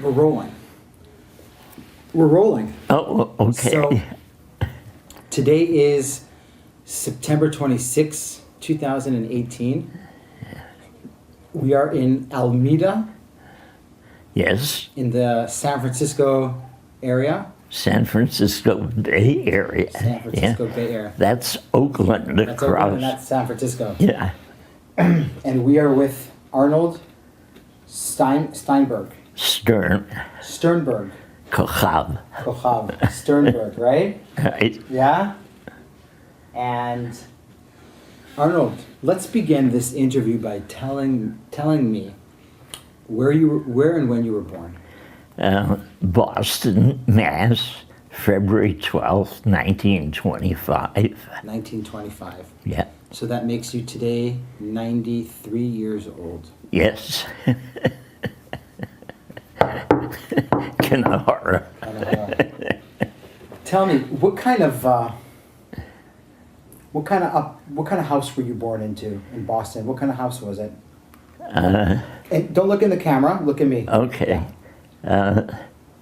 We're rolling. We're rolling. Oh, okay. So, today is September 26, 2018. We are in Almeda. Yes. In the San Francisco area. San Francisco Bay Area. San Francisco Bay Area. That's Oakland That's across. Oakland and that's San Francisco. Yeah. And we are with Arnold Sternberg. Sternberg. Kochav. Sternberg, right? Right. Yeah? And Arnold, let's begin this interview by telling me where and when you were born. Boston, Mass, February 12th, 1925. 1925. Yeah. So that makes you today 93 years old. Yes. Kanahara. Tell me, what kind of house were you born into in Boston? What kind of house was it? And don't look in the camera. Look at me. Okay. An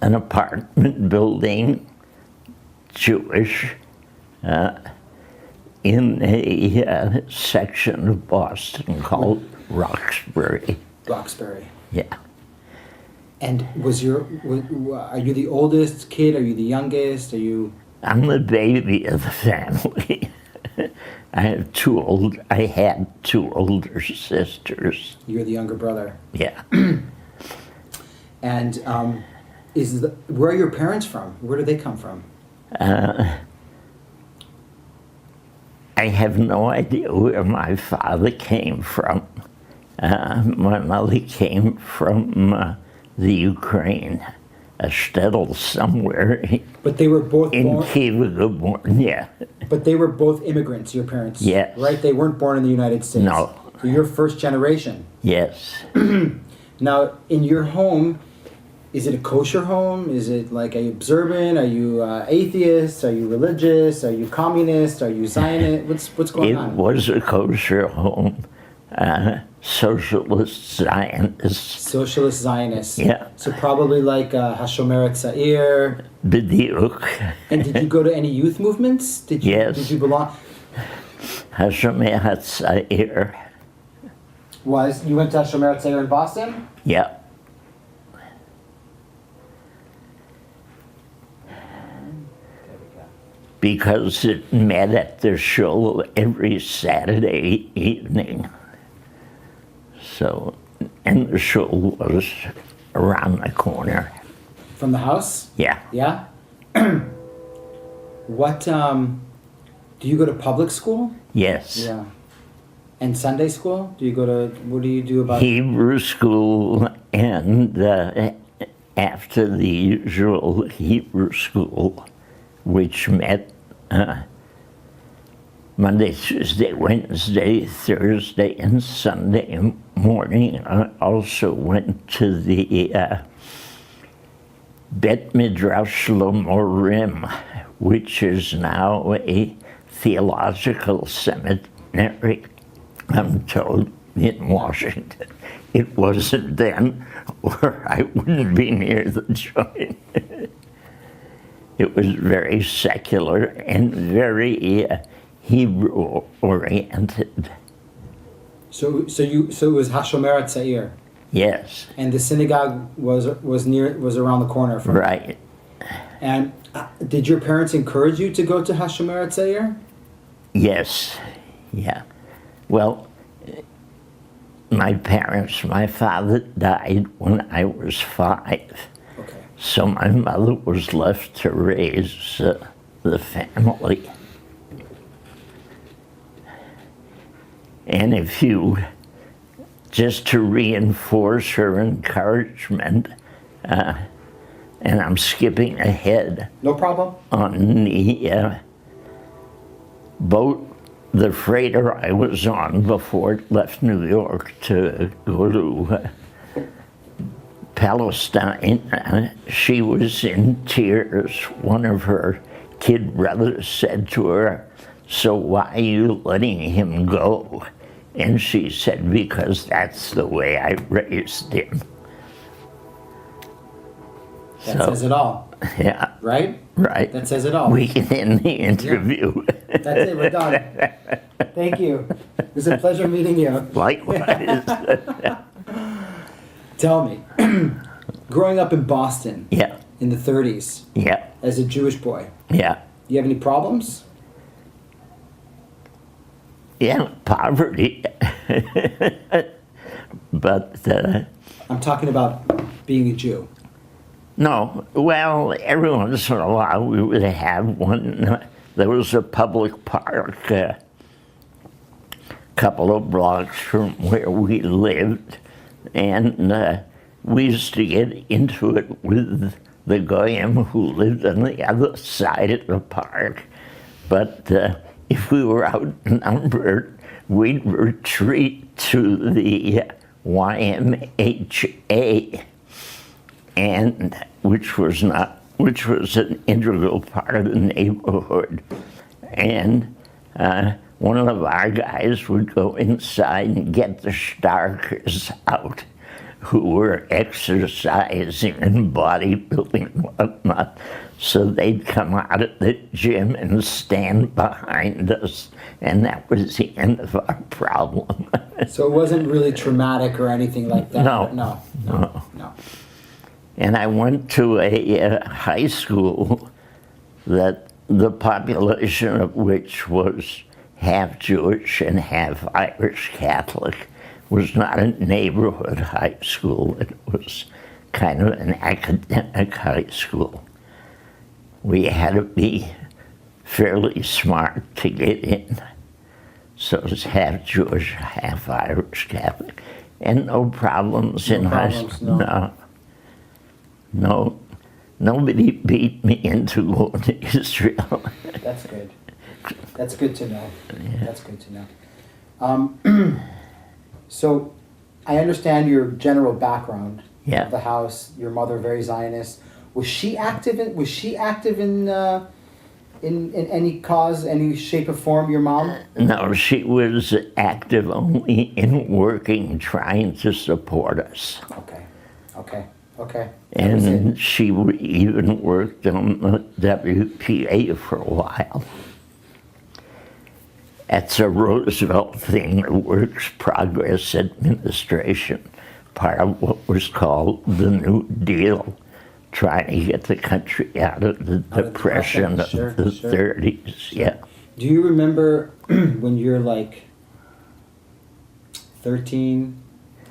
apartment building, Jewish, in a section of Boston called Roxbury. Roxbury. Yeah. And are you the oldest kid? Are you the youngest? I'm the baby of the family. I had two older sisters. You're the younger brother. Yeah. And where are your parents from? Where do they come from? I have no idea where my father came from. My mother came from the Ukraine, a shtetl somewhere. But they were both in born, yeah. But they were both immigrants, your parents. Yes. Right? They weren't born in the United States. No. So you're first generation. Yes. Now, in your home, is it a kosher home? Is it like, are you observant? Are you atheist? Are you religious? Are you communist? Are you Zionist? What's going on? It was a kosher home. Socialist Zionist. Socialist Zionist. Yeah. So probably like Hashomer Tzair. B'diuk. And did you go to any youth movements? Yes. Did you belong? Hashomer Tzair. You went to Hashomer Tzair in Boston? Yeah. Because it met at the shul every Saturday evening. So, and the shul was around the corner. From the house? Yeah. Yeah? What, do you go to public school? Yes. Yeah. And Sunday school? What do you do about Hebrew school, and after the usual Hebrew school, which met Monday, Tuesday, Wednesday, Thursday, and Sunday morning. I also went to the Bet Midrash L'Morim, which is now a theological seminary, I'm told, in Washington. It wasn't then, or I wouldn't be near the joint. It was very secular and very Hebrew-oriented. So it was Hashomer Tzair. Yes. And the synagogue was around the corner from. Right. And did your parents encourage you to go to Hashomer Tzair? Yes. Yeah. Well, my father died when I was 5. Okay. So my mother was left to raise the family. And just to reinforce her encouragement, and I'm skipping ahead. No problem. On the boat, the freighter I was on before it left New York to go to Palestine, she was in tears. One of her kid brothers said to her, "So why are you letting him go?" And she said, "Because that's the way I raised him." That says it all, Yeah, right? right. That says it all. We can end the interview. That's it, we're done. Thank you. It was a pleasure meeting you. Likewise. Tell me, growing up in Boston Yeah, in the 30s yeah, as a Jewish boy, yeah. you have any problems? Yeah, poverty. But, I'm talking about being a Jew. no, well, every once in a while we would have one. There was a public park a couple of blocks from where we lived, and we used to get into it with the goyim who lived on the other side of the park. But if we were outnumbered, we'd retreat to the YMHA, and which was an integral part of the neighborhood. And one of our guys would go inside and get the starkers out, who were exercising and bodybuilding and whatnot. So they'd come out of the gym and stand behind us, and that was the end of our problem. So it wasn't really traumatic or anything like that? No. No. And I went to a high school that the population of which was half Jewish and half Irish Catholic. Was not a neighborhood high school. It was kind of an academic high school. We had to be fairly smart to get in. So it was half Jewish, half Irish Catholic. And no problems in high school. No. Nobody beat me into going to Israel. That's good. That's good to know. Yeah. That's good to know. So, I understand your general background Yeah. of the house. Your mother very Zionist. Was she active in any cause, any shape or form? Your mom? No, she was active only in working, trying to support us. Okay. That was it. And she even worked on the WPA for a while. That's a Roosevelt thing, the Works Progress Administration, part of what was called the New Deal, trying to get the country out of the depression of the 30s, yeah. Do you remember when you're like 13,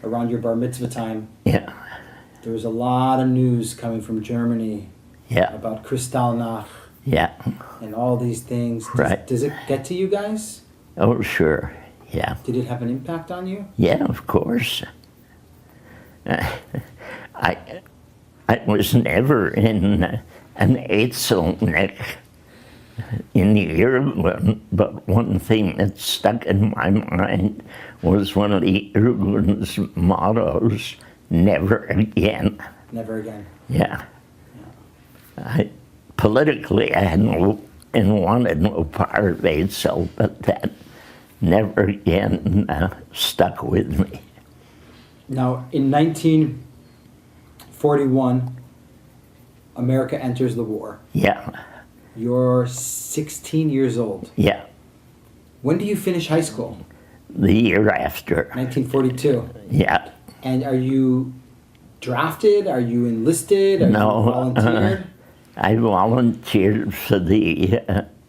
around your bar mitzvah time? Yeah, There was a lot of news coming from Germany yeah, about Kristallnacht yeah. and all these things. Right. Does it get to you guys? Oh, sure, yeah. Did it have an impact on you? Yeah, of course. I was never in an Eitzelnick in Ireland, but one thing that stuck in my mind was one of the Irgun's mottos, never again. Never again. Yeah. Politically, I had no and wanted no part of Eitzel, but that never again stuck with me. Now, in 1941, America enters the war. Yeah, You're 16 years old. yeah. When do you finish high school? The year after. 1942. Yeah. And are you drafted? Are you enlisted? Are you No. volunteered? I volunteered for the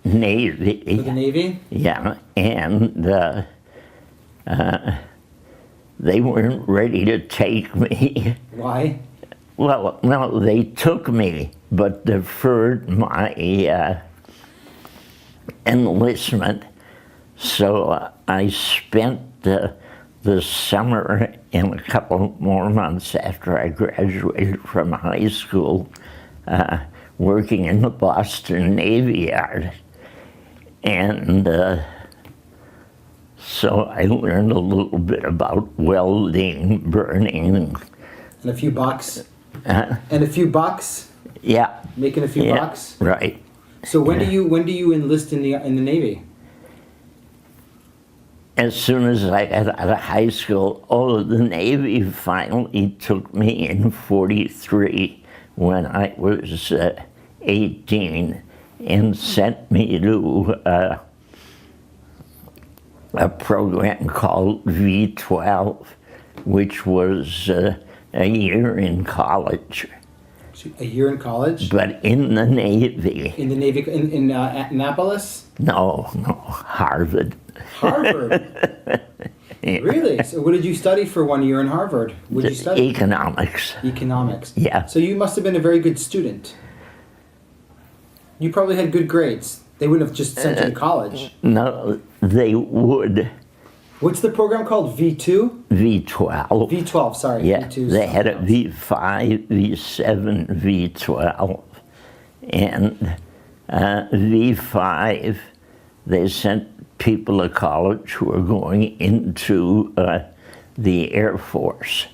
Navy. For the Navy? Yeah, and they weren't ready to take me. Why? Well, no, they took me, but deferred my enlistment. So I spent the summer and a couple more months after I graduated from high school working in the Boston Navy Yard. And so I learned a little bit about welding, burning. And a few bucks? Uh, And a few bucks? yeah. Making a few Yeah, bucks? right. So when do you enlist in the Navy? As soon as I got out of high school, the Navy finally took me in 43 when I was 18 and sent me to a program called V12, which was a year in college. A year in college? But in the Navy. In the Navy, in Annapolis? No, Harvard. Harvard? Yeah. Really? So what did you study for 1 year in Harvard? What did you study? Economics. Economics. Yeah. So you must have been a very good student. You probably had good grades. They wouldn't have just sent you to college. No, they would. What's the program called? V2? V12. V12, sorry. Yeah, V2 they had a V5, V7, V12. And V5, they sent people to college who were going into the Air Force.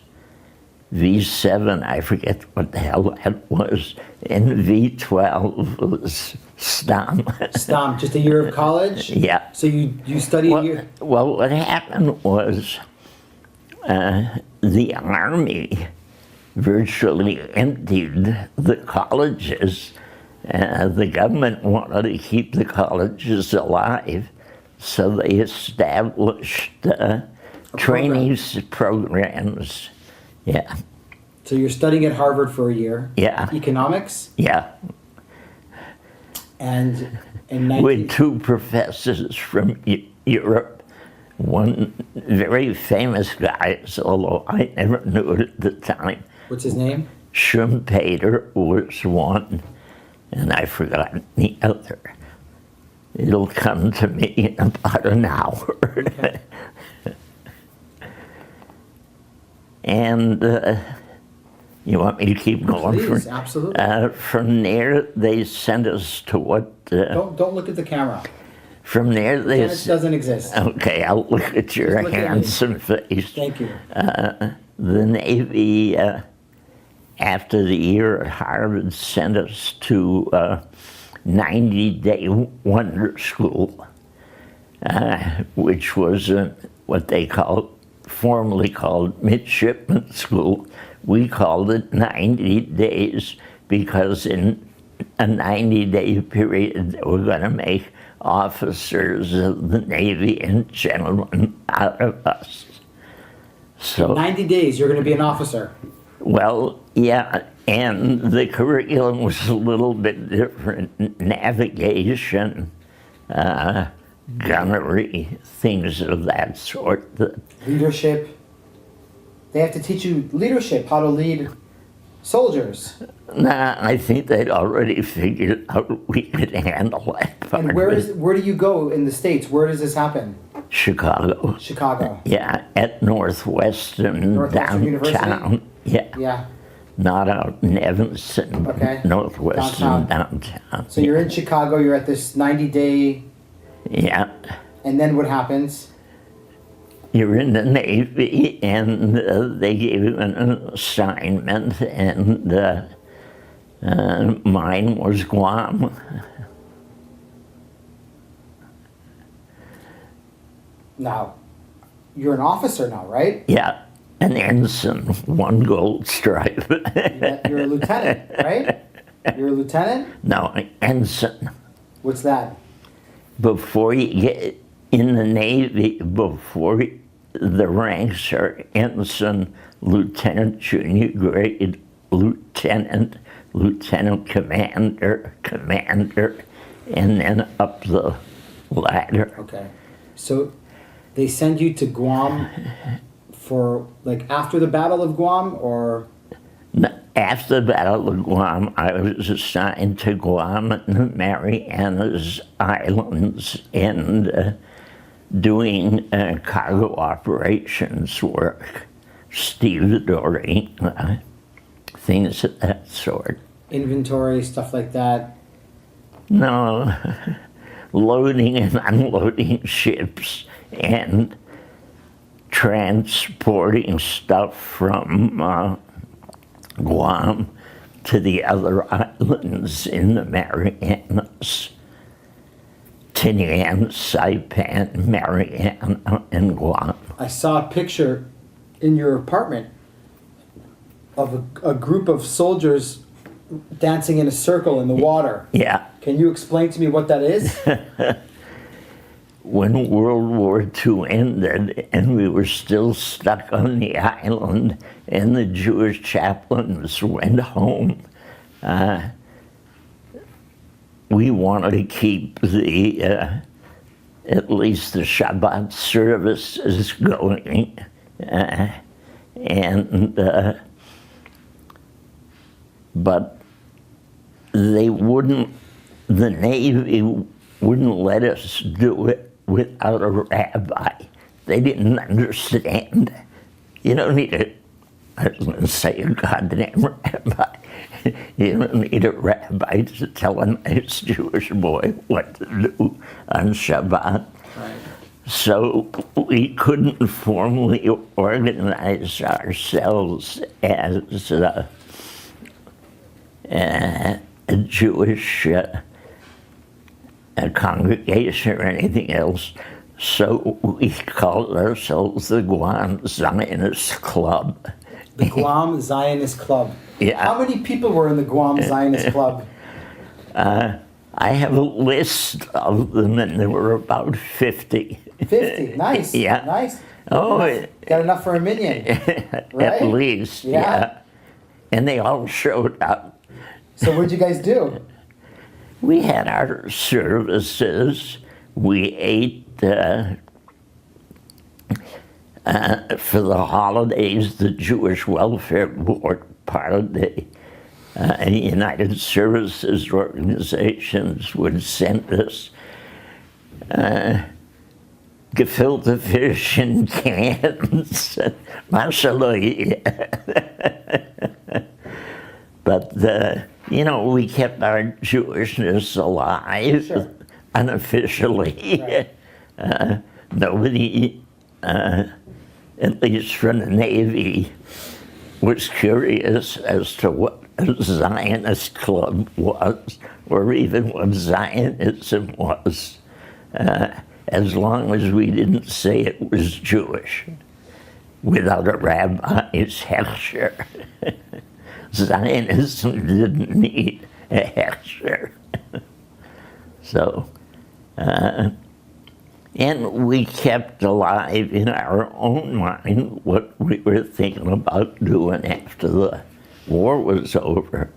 V7, I forget what the hell that was, and V12 was STEM. STEM, just a year of college? Yeah. So you studied a year? Well, what happened was the Army virtually emptied the colleges. The government wanted to keep the colleges alive, so they established trainees programs. Yeah. So you're studying at Harvard for a year? Yeah. Economics? Yeah. And in with two professors from Europe, one very famous guy, although I never knew it at the time. What's his name? Schumpeter was one, and I forgot the other. It'll come to me in about an hour. Okay. And you want me to keep going? Please, absolutely. From there, they sent us to what? Don't look at the camera. From there, they... It doesn't exist. Okay, I'll look at your look at handsome face. Thank you. The Navy, after the year at Harvard, sent us to 90-day wonder school, which was what they formerly called midshipman school. We called it 90 days because in a 90-day period they were going to make officers of the Navy and gentlemen out of us. So 90 days, you're going to be an officer. Well, yeah, and the curriculum was a little bit different. Navigation, gunnery, things of that sort. Leadership. They have to teach you leadership, how to lead soldiers. Nah, I think they'd already figured out we could handle that part. And where do you go in the States? Where does this happen? Chicago. Chicago. Yeah, at Northwestern downtown. University? Yeah. Yeah. Not out in Evanston, but Okay. Northwestern downtown. So you're in Chicago, you're at this 90-day... Yeah. And then what happens? You're in the Navy, and they gave you an assignment, and mine was Guam. Now, you're an officer now, right? Yeah, an ensign, one gold stripe. You're a lieutenant, right? You're a lieutenant? No, an ensign. What's that? Before you get in the Navy, before the ranks are ensign, lieutenant, junior grade, lieutenant, lieutenant commander, commander, and then up the ladder. Okay. So they send you to Guam for, like, after the Battle of Guam, or? After the Battle of Guam, I was assigned to Guam and the Marianas Islands and doing cargo operations work, stevedoring, things of that sort. Inventory, stuff like that? No, loading and unloading ships and transporting stuff from Guam to the other islands in the Marianas. Tinian, Saipan, Mariana, and Guam. I saw a picture in your apartment of a group of soldiers dancing in a circle in the water. Yeah. Can you explain to me what that is? When World War II ended and we were still stuck on the island and the Jewish chaplains went home, we wanted to keep the, at least the Shabbat services going. But they wouldn't, the Navy wouldn't let us do it without a rabbi. They didn't understand. You don't need I was going to say a goddamn rabbi. You don't need a rabbi to tell a nice Jewish boy what to do on Shabbat. Right. So we couldn't formally organize ourselves as a Jewish a congregation or anything else, so we called ourselves the Guam Zionist Club. The Guam Zionist Club. Yeah. How many people were in the Guam Zionist Club? I have a list of them, and there were about 50. 50. Nice. Yeah. Nice. Oh, Got enough for a minion. Right? At least, yeah. And they all showed up. So what'd you guys do? We had our services. We ate for the holidays. The Jewish Welfare Board, part of the United Services organizations, would send us gefilte fish in cans. Mashallah. But you know, we kept our Jewishness alive, Sure. unofficially. Right. Nobody, at least from the Navy, was curious as to what a Zionist club was, or even what Zionism was, as long as we didn't say it was Jewish, without a rabbi's hechsher. Zionism didn't need a hechsher. So, and we kept alive in our own mind what we were thinking about doing after the war was over.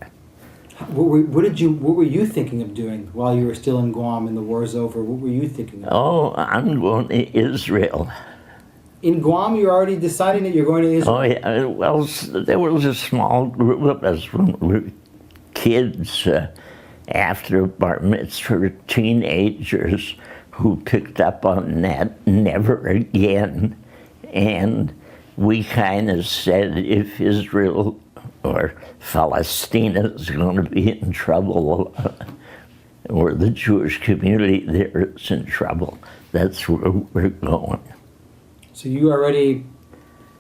What were you thinking of doing while you were still in Guam and the war's over? What were you thinking of? Oh, I'm going to Israel. In Guam, you're already deciding that you're going to Israel? Oh, yeah. Well, there was a small group of us when we were kids after bar mitzvah, teenagers who picked up on that never again. And we kind of said if Israel or Palestine is going to be in trouble, or the Jewish community there is in trouble, that's where we're going. So you already,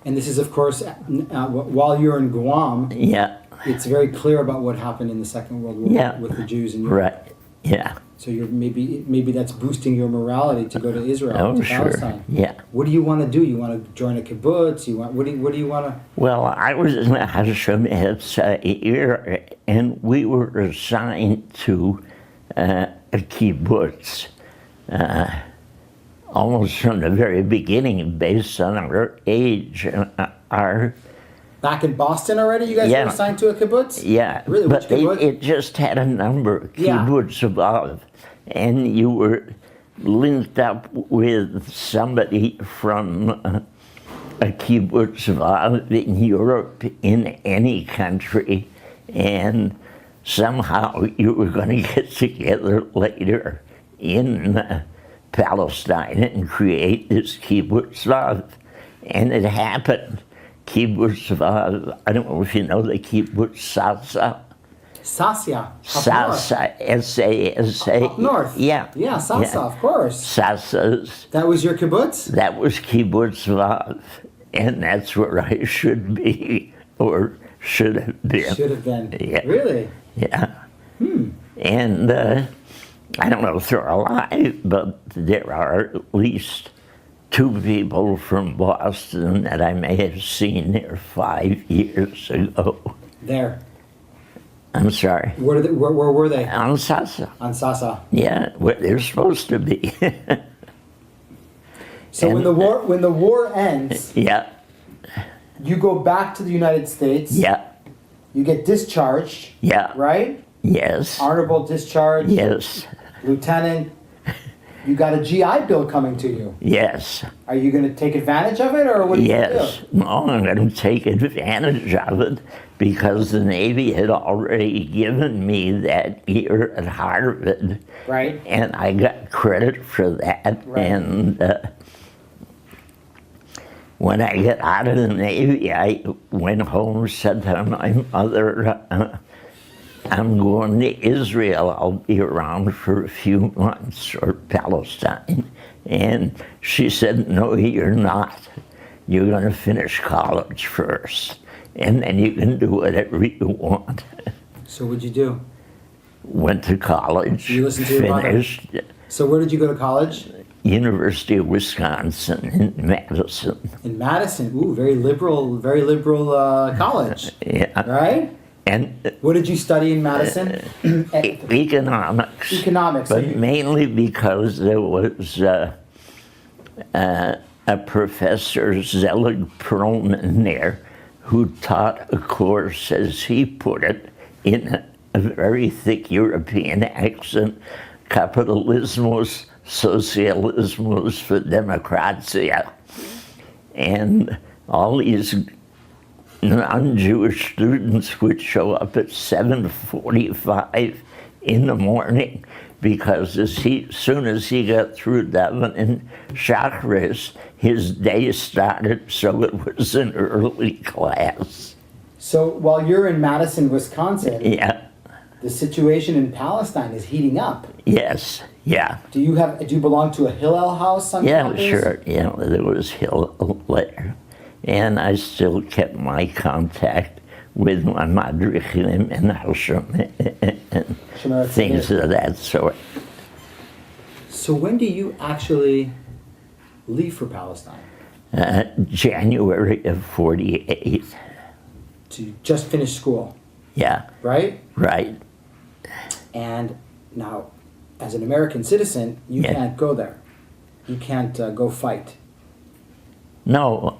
and this is of course, while you're in Guam, Yeah. it's very clear about what happened in the Second World War Yeah. with the Jews in Europe. Right, yeah. So you're maybe that's boosting your morality to go to Israel, Oh, to sure, Palestine. yeah. What do you want to do? You want to join a kibbutz? What do you want to? Well, I was in a Hashem Etzair, and we were assigned to a kibbutz almost from the very beginning, based on our age and our. Back in Boston already? You guys Yeah. were assigned to a kibbutz? Yeah, Really? Which but kibbutz? it just had a number, Yeah. kibbutz above, and you were linked up with somebody from a kibbutz vav in Europe, in any country, and somehow you were going to get together later in Palestine and create this kibbutz vav, and it happened. Kibbutz vav, I don't know if you know the kibbutz Sasa. Sasya. Up Sasa, S-A-S-A. Up north. Yeah. Yeah, Sasa, of course. Sasa's. That was your kibbutz? That was kibbutz vav, and that's where I should be, or should have been. Should have been. Yeah. Really? Yeah. And I don't know if they're alive, but there are at least 2 people from Boston that I may have seen there 5 years ago. There. I'm sorry. Where were they? On Sasa. On Sasa. Yeah, where they're supposed to be. So when the war ends, Yeah, you go back to the United States. yeah, You get discharged, yeah. right? Yes, Honorable discharge. yes, Lieutenant. You got a GI Bill coming to you. yes, Are you going to take advantage of it, or what do you yes. do? No, I'm going to take advantage of it because the Navy had already given me that year at Harvard. Right. And I got credit for that. Right. And when I got out of the Navy, I went home and said to my mother, I'm going to Israel. I'll be around for a few months, or Palestine. And she said, no, you're not. You're going to finish college first, and then you can do whatever you want. So what'd you do? Went to college, You listened to your mother? finished. So where did you go to college? University of Wisconsin in Madison. In Madison. Ooh, very liberal college. Yeah. Right? And What did you study in Madison? economics. Economics. So But you- mainly because there was a professor, Zelig Perlman, there, who taught a course, as he put it, in a very thick European accent, Capitalismus, Socialismus for Democratia. And all these non-Jewish students would show up at 7:45 in the morning because as soon as he got through davening Shacharis, his day started, so it was an early class. So while you're in Madison, Wisconsin, Yeah, the situation in Palestine is heating up. yes, yeah. Do you belong to a Hillel house on Yeah, campus? sure, yeah, there was Hillel there. And I still kept my contact with my madrichim and Hashem and Shemar things Tzedek. of that sort. So when do you actually leave for Palestine? January of 48. To just finish school, Yeah, right? right. And now, as an American citizen, you Yeah. can't go there. You can't go fight. No,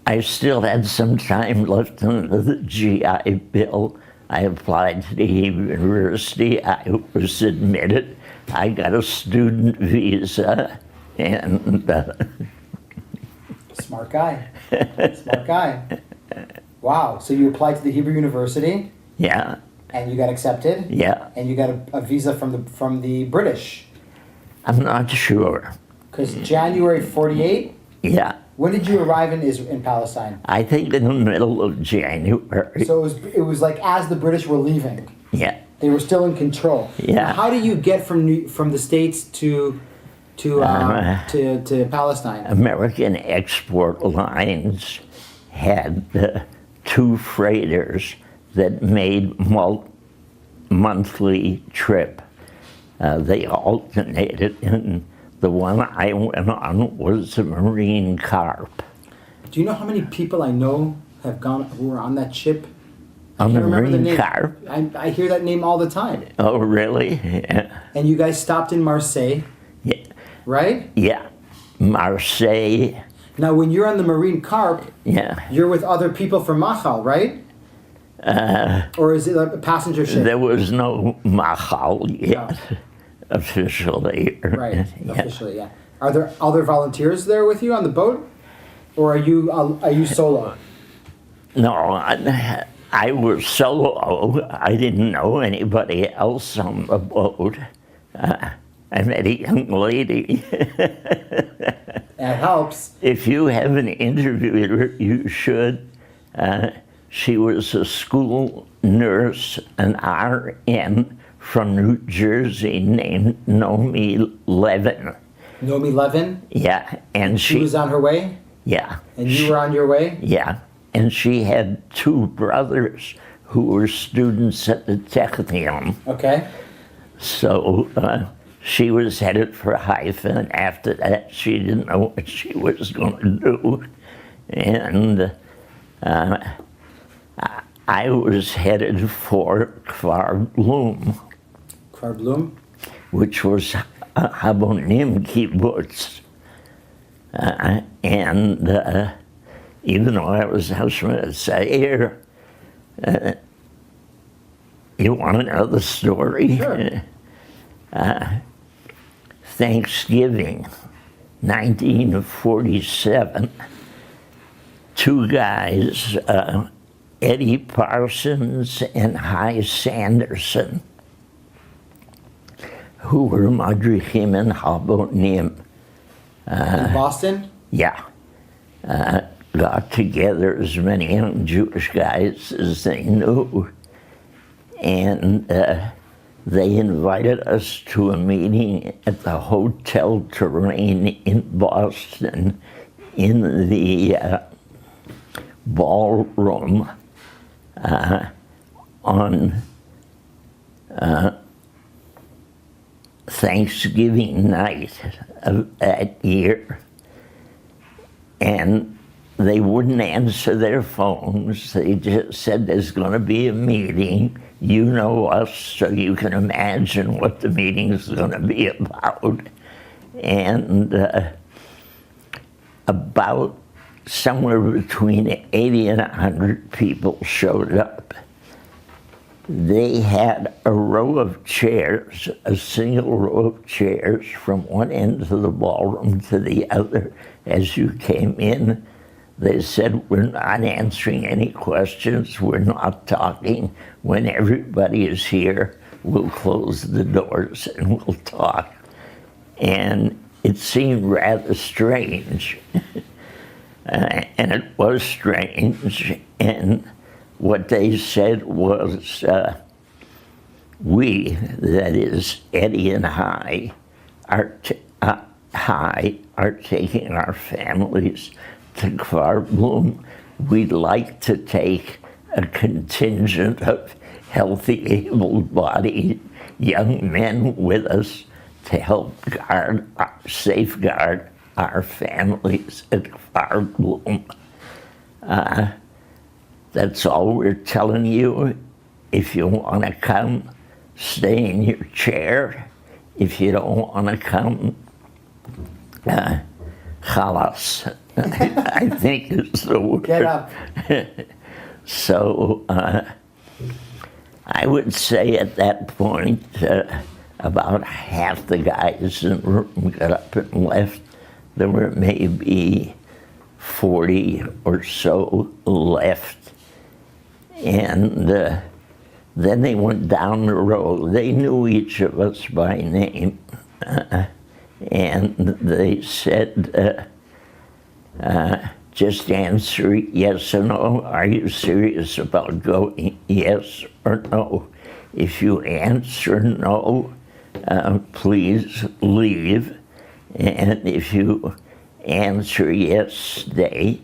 I still had some time left under the GI Bill. I applied to the Hebrew University. I was admitted. I got a student visa, and Smart guy. Smart guy. Wow. So you applied to the Hebrew University, yeah, and you got accepted, yeah. and you got a visa from the British. I'm not sure. Because January 48. Yeah, When did you arrive in Palestine? I think in the middle of January. So it was like as the British were leaving, Yeah, they were still in control. Yeah. Now, how do you get from the States to Palestine? American export lines had two freighters that made monthly trip. They alternated, and the one I went on was a marine carp. Do you know how many people I know have gone who were on that ship? I On can't the remember the marine name. carp? I hear that name all the time. Oh, really? Yeah. And you guys stopped in Marseille, Yeah. right? Yeah. Marseille. Now, when you're on the marine carp, Yeah. you're with other people from Machal, right? Or is it like a passenger ship? There was no Machal yet, officially. Right, Yeah. officially, yeah. Are there other volunteers there with you on the boat, or are you solo? No, I was solo. I didn't know anybody else on the boat. I met a young lady. That helps. If you haven't interviewed her, you should. She was a school nurse, an RN from New Jersey named Nomi Levin. Nomi Levin, Yeah, and she was on her way, yeah, and you were on your way? yeah, and she had two brothers who were students at the Technium. Okay. So she was headed for Haifa, and after that, she didn't know what she was going to do. And I was headed for Faudem, which was Habonim kibbutz. And even though I was Hashemah Sair, you want to know the story? Sure. Thanksgiving, 1947, two guys, Eddie Parsons and Hy Sanderson, who were Madrichim and Habonim. In Boston? Yeah. Got together as many young Jewish guys as they knew, and they invited us to a meeting at the Hotel Terrain in Boston in the ballroom on Thanksgiving night of that year. And they wouldn't answer their phones. They just said, there's going to be a meeting. You know us, so you can imagine what the meeting is going to be about. And about somewhere between 80 and 100 people showed up. They had a row of chairs, a single row of chairs from one end of the ballroom to the other. As you came in, they said, we're not answering any questions, we're not talking. When everybody is here, we'll close the doors and we'll talk. And it seemed rather strange. And it was strange. And what they said was, we, that is Eddie and Hy, are taking our families to Faudem. We'd like to take a contingent of healthy, able-bodied young men with us to help safeguard our families at Faudem. That's all we're telling you. If you want to come, stay in your chair. If you don't want to come, chalas, I think is the word. Get up. So I would say at that point, about half the guys in the room got up and left. There were maybe 40 or so left. And then they went down the road. They knew each of us by name. And they said, just answer yes or no. Are you serious about going, yes or no? If you answer no, please leave. And if you answer yes, stay.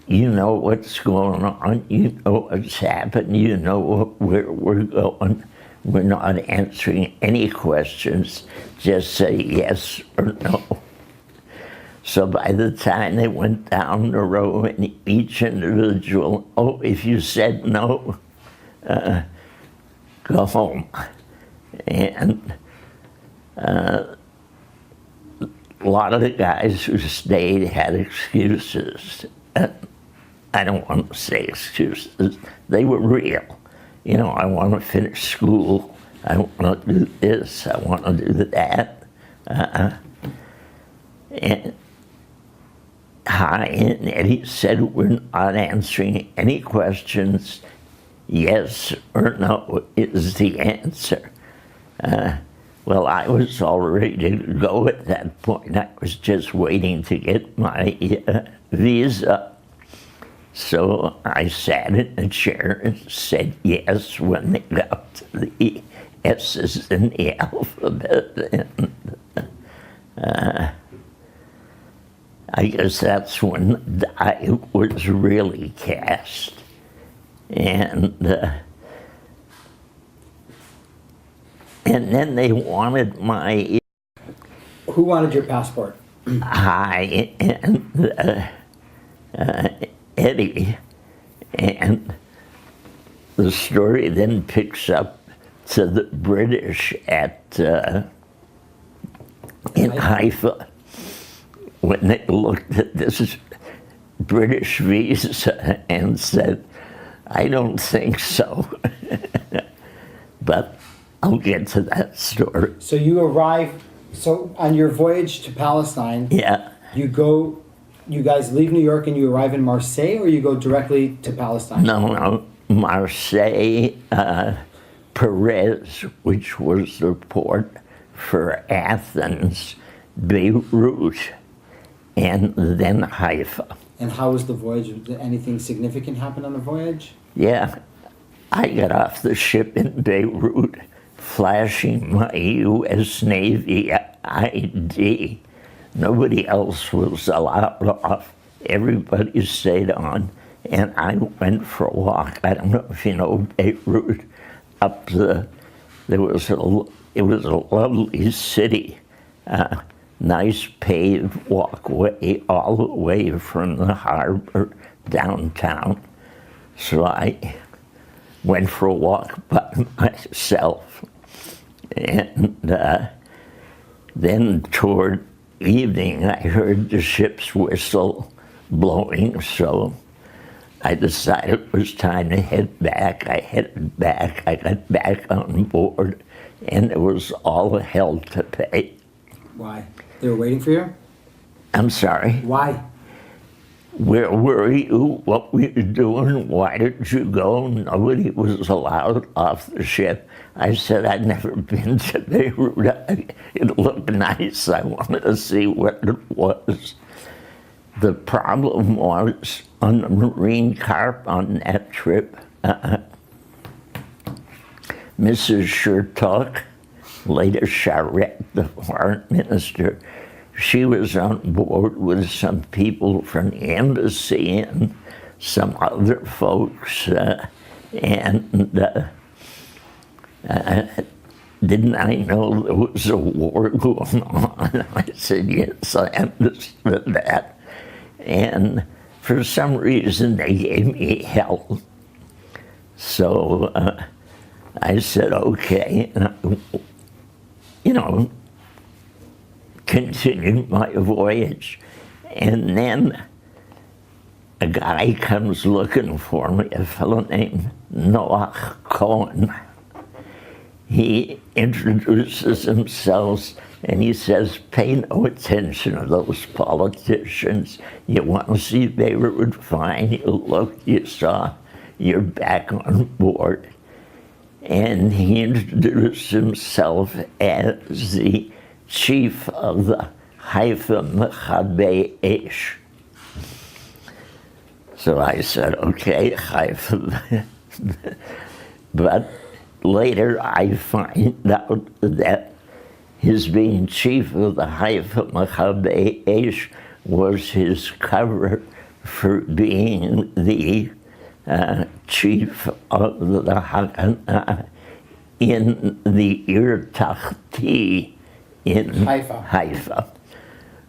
You know what's going on, you know what's happened, you know where we're going. We're not answering any questions, just say yes or no. So by the time they went down the row, and each individual, oh, if you said no, go home. And a lot of the guys who stayed had excuses. I don't want to say excuses. They were real. You know, I want to finish school. I want to do this. I want to do that. And Hy and Eddie said, we're not answering any questions. Yes or no is the answer. Well, I was all ready to go at that point. I was just waiting to get my visa. So I sat in a chair and said yes when they got to the S's in the alphabet. And I guess that's when the die was really cast. And then they wanted my... Who wanted your passport? Hy and Eddie, and the story then picks up to the British in Haifa, when they looked at this British visa and said, I don't think so. But I'll get to that story. So you arrive, so on your voyage to Palestine, Yeah. you guys leave New York and you arrive in Marseille, or you go directly to Palestine? No, Marseille, Perez, which was the port for Athens, Beirut, and then Haifa. And how was the voyage? Did anything significant happen on the voyage? Yeah, I got off the ship in Beirut, flashing my U.S. Navy ID. Nobody else was allowed off. Everybody stayed on, and I went for a walk. I don't know if you know Beirut. It was a lovely city, nice paved walkway all the way from the harbor downtown. So I went for a walk by myself, and then toward evening I heard the ship's whistle blowing, so I decided it was time to head back. I headed back, I got back on board, and it was all hell to pay. Why? They were waiting for you? I'm sorry? Why? Where were you? What were you doing? Why did you go? Nobody was allowed off the ship. I said, I'd never been to Beirut. It looked nice. I wanted to see what it was. The problem was, on the Marine Corps on that trip, Mrs. Shertock, later Charette, the foreign minister, she was on board with some people from the embassy and some other folks, didn't I know there was a war going on? I said, yes, I understood that. And for some reason, they gave me hell. So I said, okay, and continued my voyage. And then a guy comes looking for me, a fellow named Noah Cohen. He introduces himself and he says, pay no attention to those politicians. You want to see Beirut? Fine. You look, you saw, you're back on board. And he introduced himself as the chief of the Haifa Mechabei Esh. So I said, okay, Haifa. But later I find out that his being chief of the Haifa Mechabei Esh was his cover for being the chief of the Haganah in the Ir Tachti in Haifa.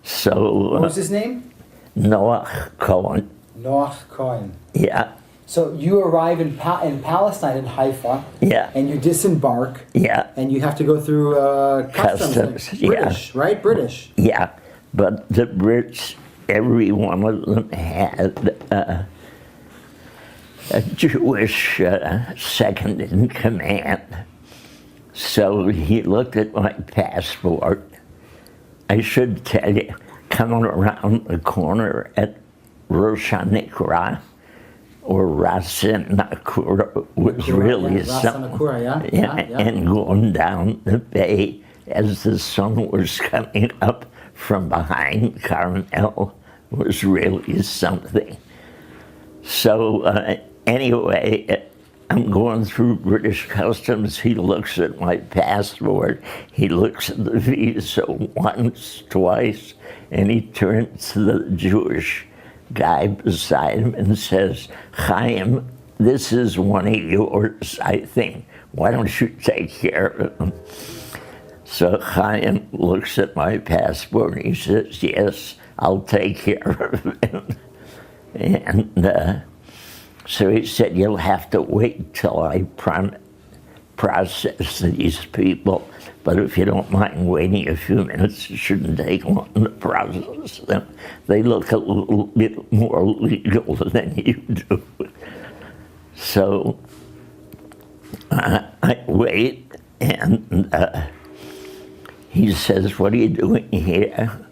So what was his name? Noah Cohen. Noah Cohen. Yeah. So you arrive in Palestine, in Haifa, Yeah. and you disembark, Yeah. and you have to go through customs, like British, yeah. right? British. Yeah, but the Brits, every one of them had a Jewish second in command. So he looked at my passport. I should tell you, coming around the corner at Rosh HaNikra, or Rasin Nakura, was really something. Yeah. And going down the bay as the sun was coming up from behind Carmel was really something. So anyway, I'm going through British customs. He looks at my passport. He looks at the visa once, twice, and he turns to the Jewish guy beside him and says, Chaim, this is one of yours, I think. Why don't you take care of him? So Chaim looks at my passport and he says, yes, I'll take care of him. And So he said, you'll have to wait till I process these people, but if you don't mind waiting a few minutes, it shouldn't take long to process them. They look a little bit more legal than you do. So I wait, and he says, what are you doing here?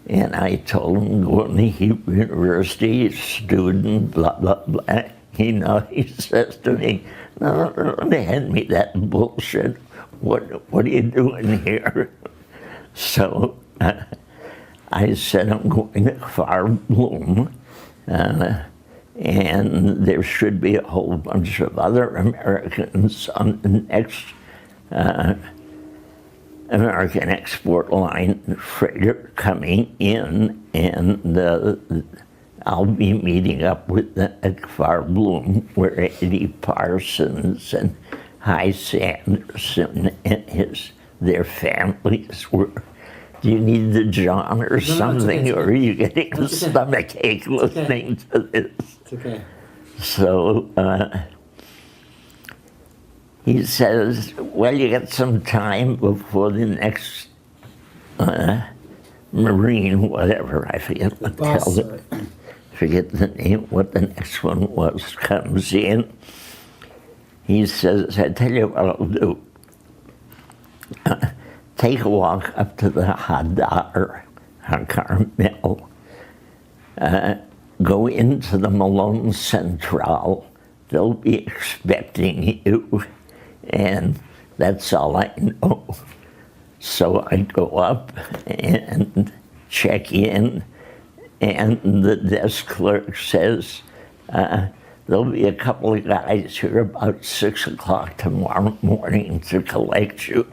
And I told him, going to Hebrew University, student, blah, blah, blah. He says to me, no, don't hand me that bullshit. What are you doing here? So I said, I'm going to Faudem, and there should be a whole bunch of other Americans on the next American export line freighter coming in, and I'll be meeting up with them at Faudem, where Eddie Parsons and Hy Sanderson and their families were. Do you need the John or something, or are you getting a stomach ache listening to this? It's okay. So he says, well, you got some time before the next Marine, whatever, I forget what the hell forget the name, what the next one was, comes in. He says, I tell you what I'll do. Take a walk up to the Hadar, HaCarmel, go into the Malone Central. They'll be expecting you, and that's all I know. So I go up and check in, and the desk clerk says, there'll be a couple of guys here about 6 o'clock tomorrow morning to collect you.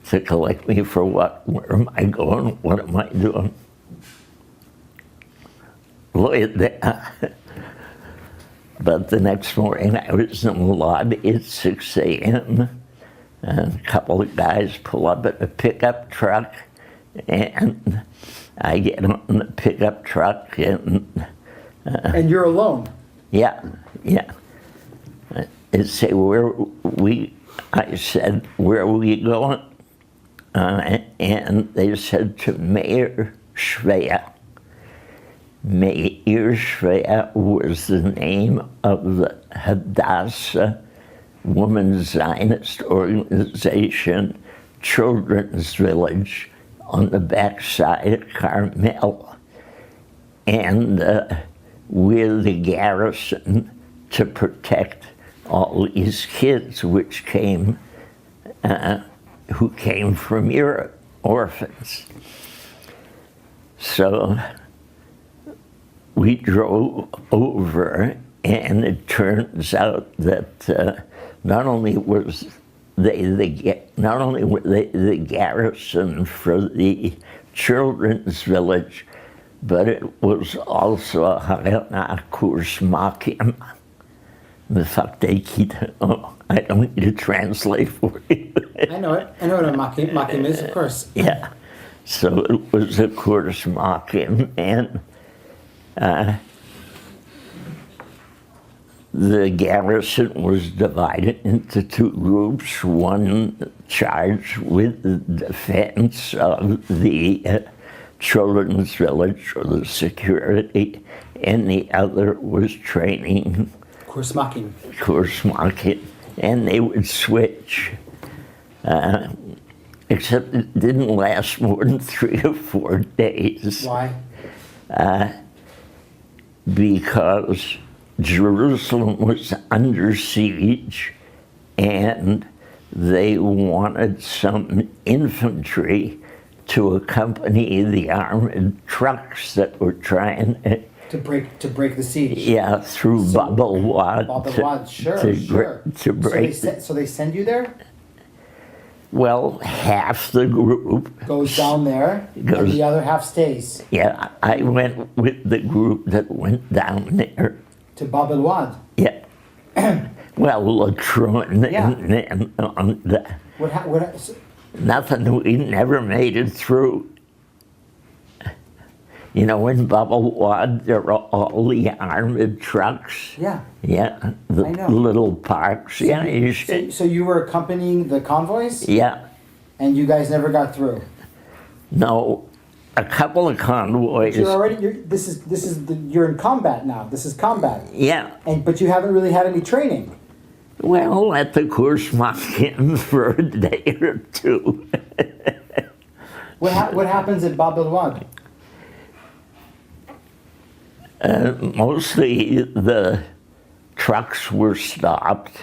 To collect me for what? Where am I going? What am I doing? Look at that. But the next morning I was in the lobby at 6 a.m. and a couple of guys pull up at a pickup truck, and I get on the pickup truck and you're alone? Yeah. They say, I said, where are we going? And they said to Meir Shvea. Meir Shvea was the name of the Hadassah Women's Zionist Organization Children's Village on the backside of Carmel. And we're the garrison to protect all these kids who came from Europe, orphans. So we drove over, and it turns out that not only were they the garrison for the children's village, but it was also a Harana Kurs Makim. I don't need to translate for you. I know it. I know what a makim is, of course. Yeah. So it was a Kurs Makim, and the garrison was divided into two groups, one charged with the defense of the children's village or the security, and the other was training. Kurs Makim. And they would switch. Except it didn't last more than 3 or 4 days. Why? Because Jerusalem was under siege, and they wanted some infantry to accompany the armored trucks that were trying to break the siege. Yeah, through Bab el-Wad. To break. So they send you there? Well, half the group goes down there, and the other half stays. Yeah, I went with the group that went down there. To Bab el-Wad? Yeah. Well, Latrun and on that. What? Nothing, we never made it through. You know, in Bubblewood, there are all the armored trucks. Yeah. Yeah, the I know. little parks. Yeah, you should. So you were accompanying the convoys, Yeah. and you guys never got through. No, a couple of convoys. You're in combat now. This is combat, Yeah. but you haven't really had any training. Well, at the course in for a day or two. What happens at Bab el-Wad? Mostly the trucks were stopped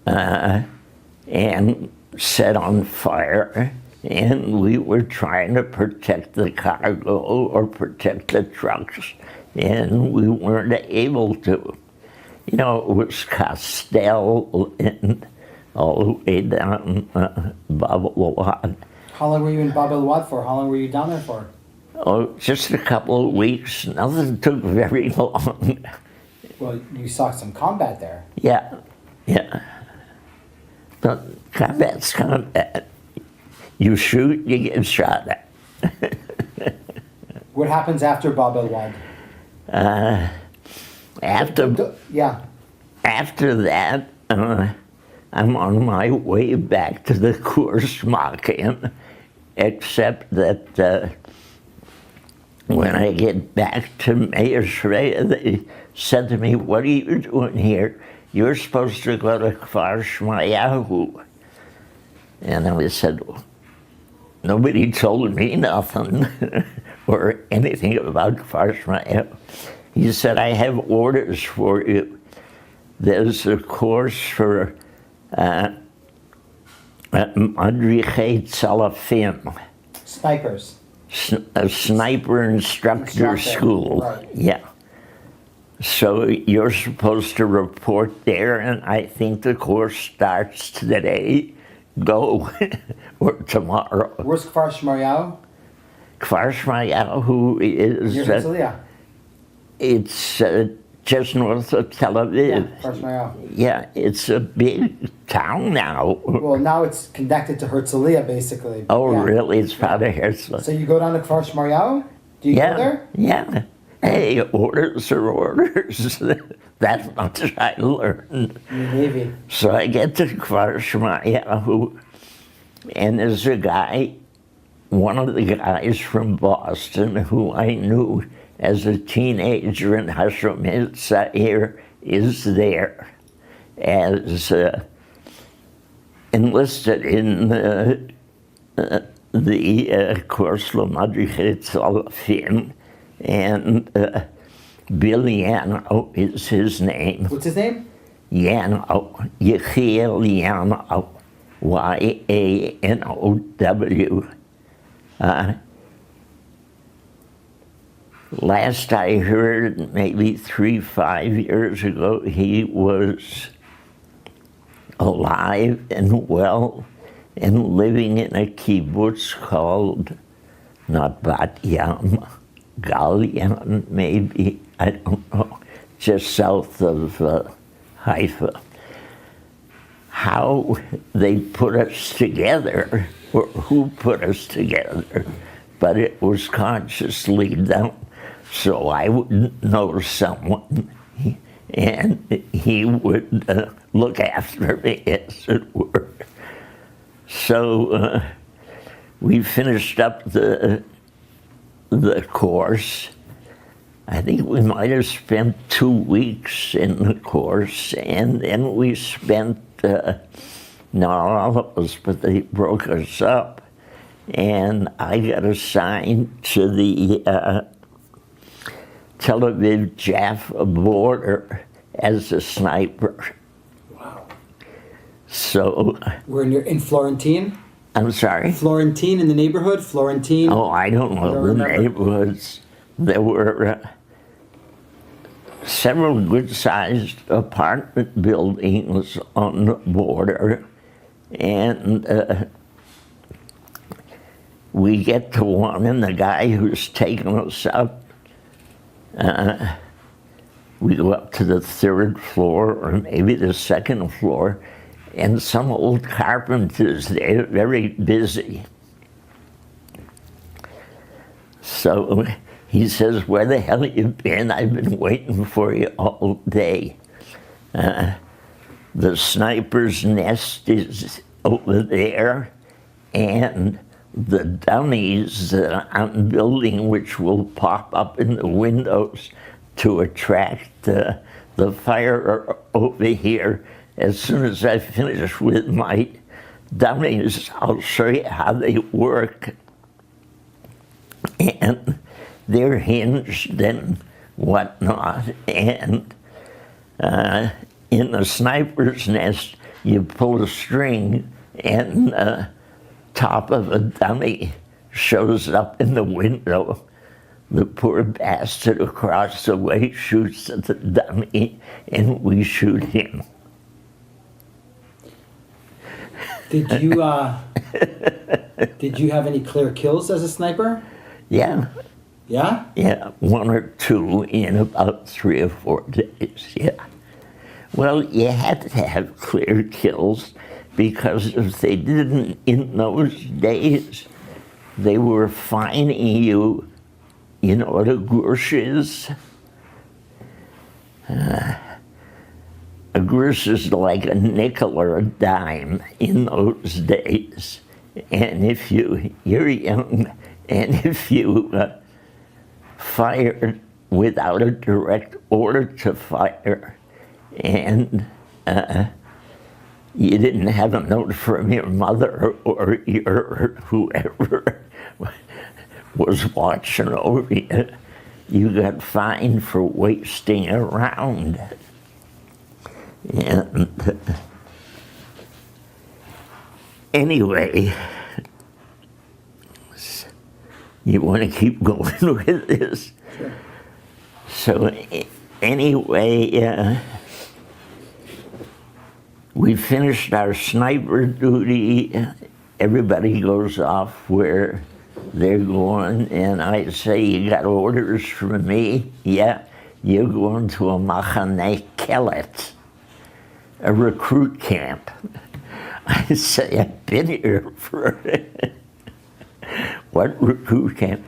and set on fire, and we were trying to protect the cargo or protect the trucks, and we weren't able to. You know, it was Castell and all the way down Bab el-Wad. How long were you in Bab el-Wad for? How long were you down there for? Oh, just a couple of weeks. Nothing took very long. Well, you saw some combat there. Yeah, yeah. But combat's combat. You shoot, you get shot at. What happens after Bab el-Wad? After that, I'm on my way back to the course Makin, except that when I get back to Meir, they said to me, "What are you doing here? You're supposed to go to Kfar Shmayahu." And I said, well, nobody told me nothing or anything about Kfar Shmayahu. He said, "I have orders for you. There's a course for Madrichei Tzalafim." Snipers. A sniper instructor school. Right. Yeah. So you're supposed to report there, and I think the course starts today. Go or tomorrow. Where's Kfar Shmayahu? Kfar Shmayahu is Near Herzliya. it's just north of Tel Yeah, Aviv. Kfar Shmayahu. Yeah, it's a big town now. Well, now it's connected to Herzliya, basically. Oh, Yeah. really? It's part of Herzliya. So you go down to Kfar Shmayahu? Do you go there? Yeah. Hey, orders are orders. That's much I learned. In the Navy. So I get to Kfar Shmayahu, and there's a guy, one of the guys from Boston who I knew as a teenager in Hashem Sair is there as enlisted in the course L'Madrichet Tzalafim, and Bill Yano is his name. What's his name? Yano, Yechiel Yano, Y-A-N-O-W. Last I heard, maybe 5 years ago, he was alive and well and living in a kibbutz called, not Bat Yam, Gal Yam, maybe, I don't know, just south of Haifa. How they put us together, or who put us together, but it was consciously done. So I would know someone, and he would look after me, as it were. So we finished up the course. I think we might have spent 2 weeks in the course, and then we spent, not all of us, but they broke us up, and I got assigned to the Tel Aviv-Jaffa border as a sniper. Wow. So. We're in Florentine? I'm sorry? Florentine in the neighborhood? Florentine? Oh, I don't know the neighborhoods. There were several good-sized apartment buildings on the border, and we get to one, and the guy who's taking us up, we go up to the 3rd floor, or maybe the 2nd floor, and some old carpenters there, very busy. So He says, "Where the hell have you been? I've been waiting for you all day." The sniper's nest is over there, and the dummies that I'm building, which will pop up in the windows to attract the fire, are over here. As soon as I finish with my dummies, I'll show you how they work. And they're hinged and whatnot. And in the sniper's nest, you pull a string and the top of a dummy shows up in the window. The poor bastard across the way shoots at the dummy, and we shoot him. Did you have any clear kills as a sniper? Yeah. Yeah? Yeah, 1 or 2 in about 3 or 4 days, yeah. Well, you had to have clear kills, because if they didn't in those days, they were fining you, you know what a grush is? A grush is like a nickel or a dime in those days. And if you're young, and if you fired without a direct order to fire, and you didn't have a note from your mother or your whoever was watching over you, you got fined for wasting a round. And anyway, you want to keep going with this? Sure. So anyway, we finished our sniper duty. Everybody goes off where they're going, and I say, "You got orders from me?" "Yeah, you're going to a Machane Kelet, a recruit camp." I say, "I've been here for what recruit camp?"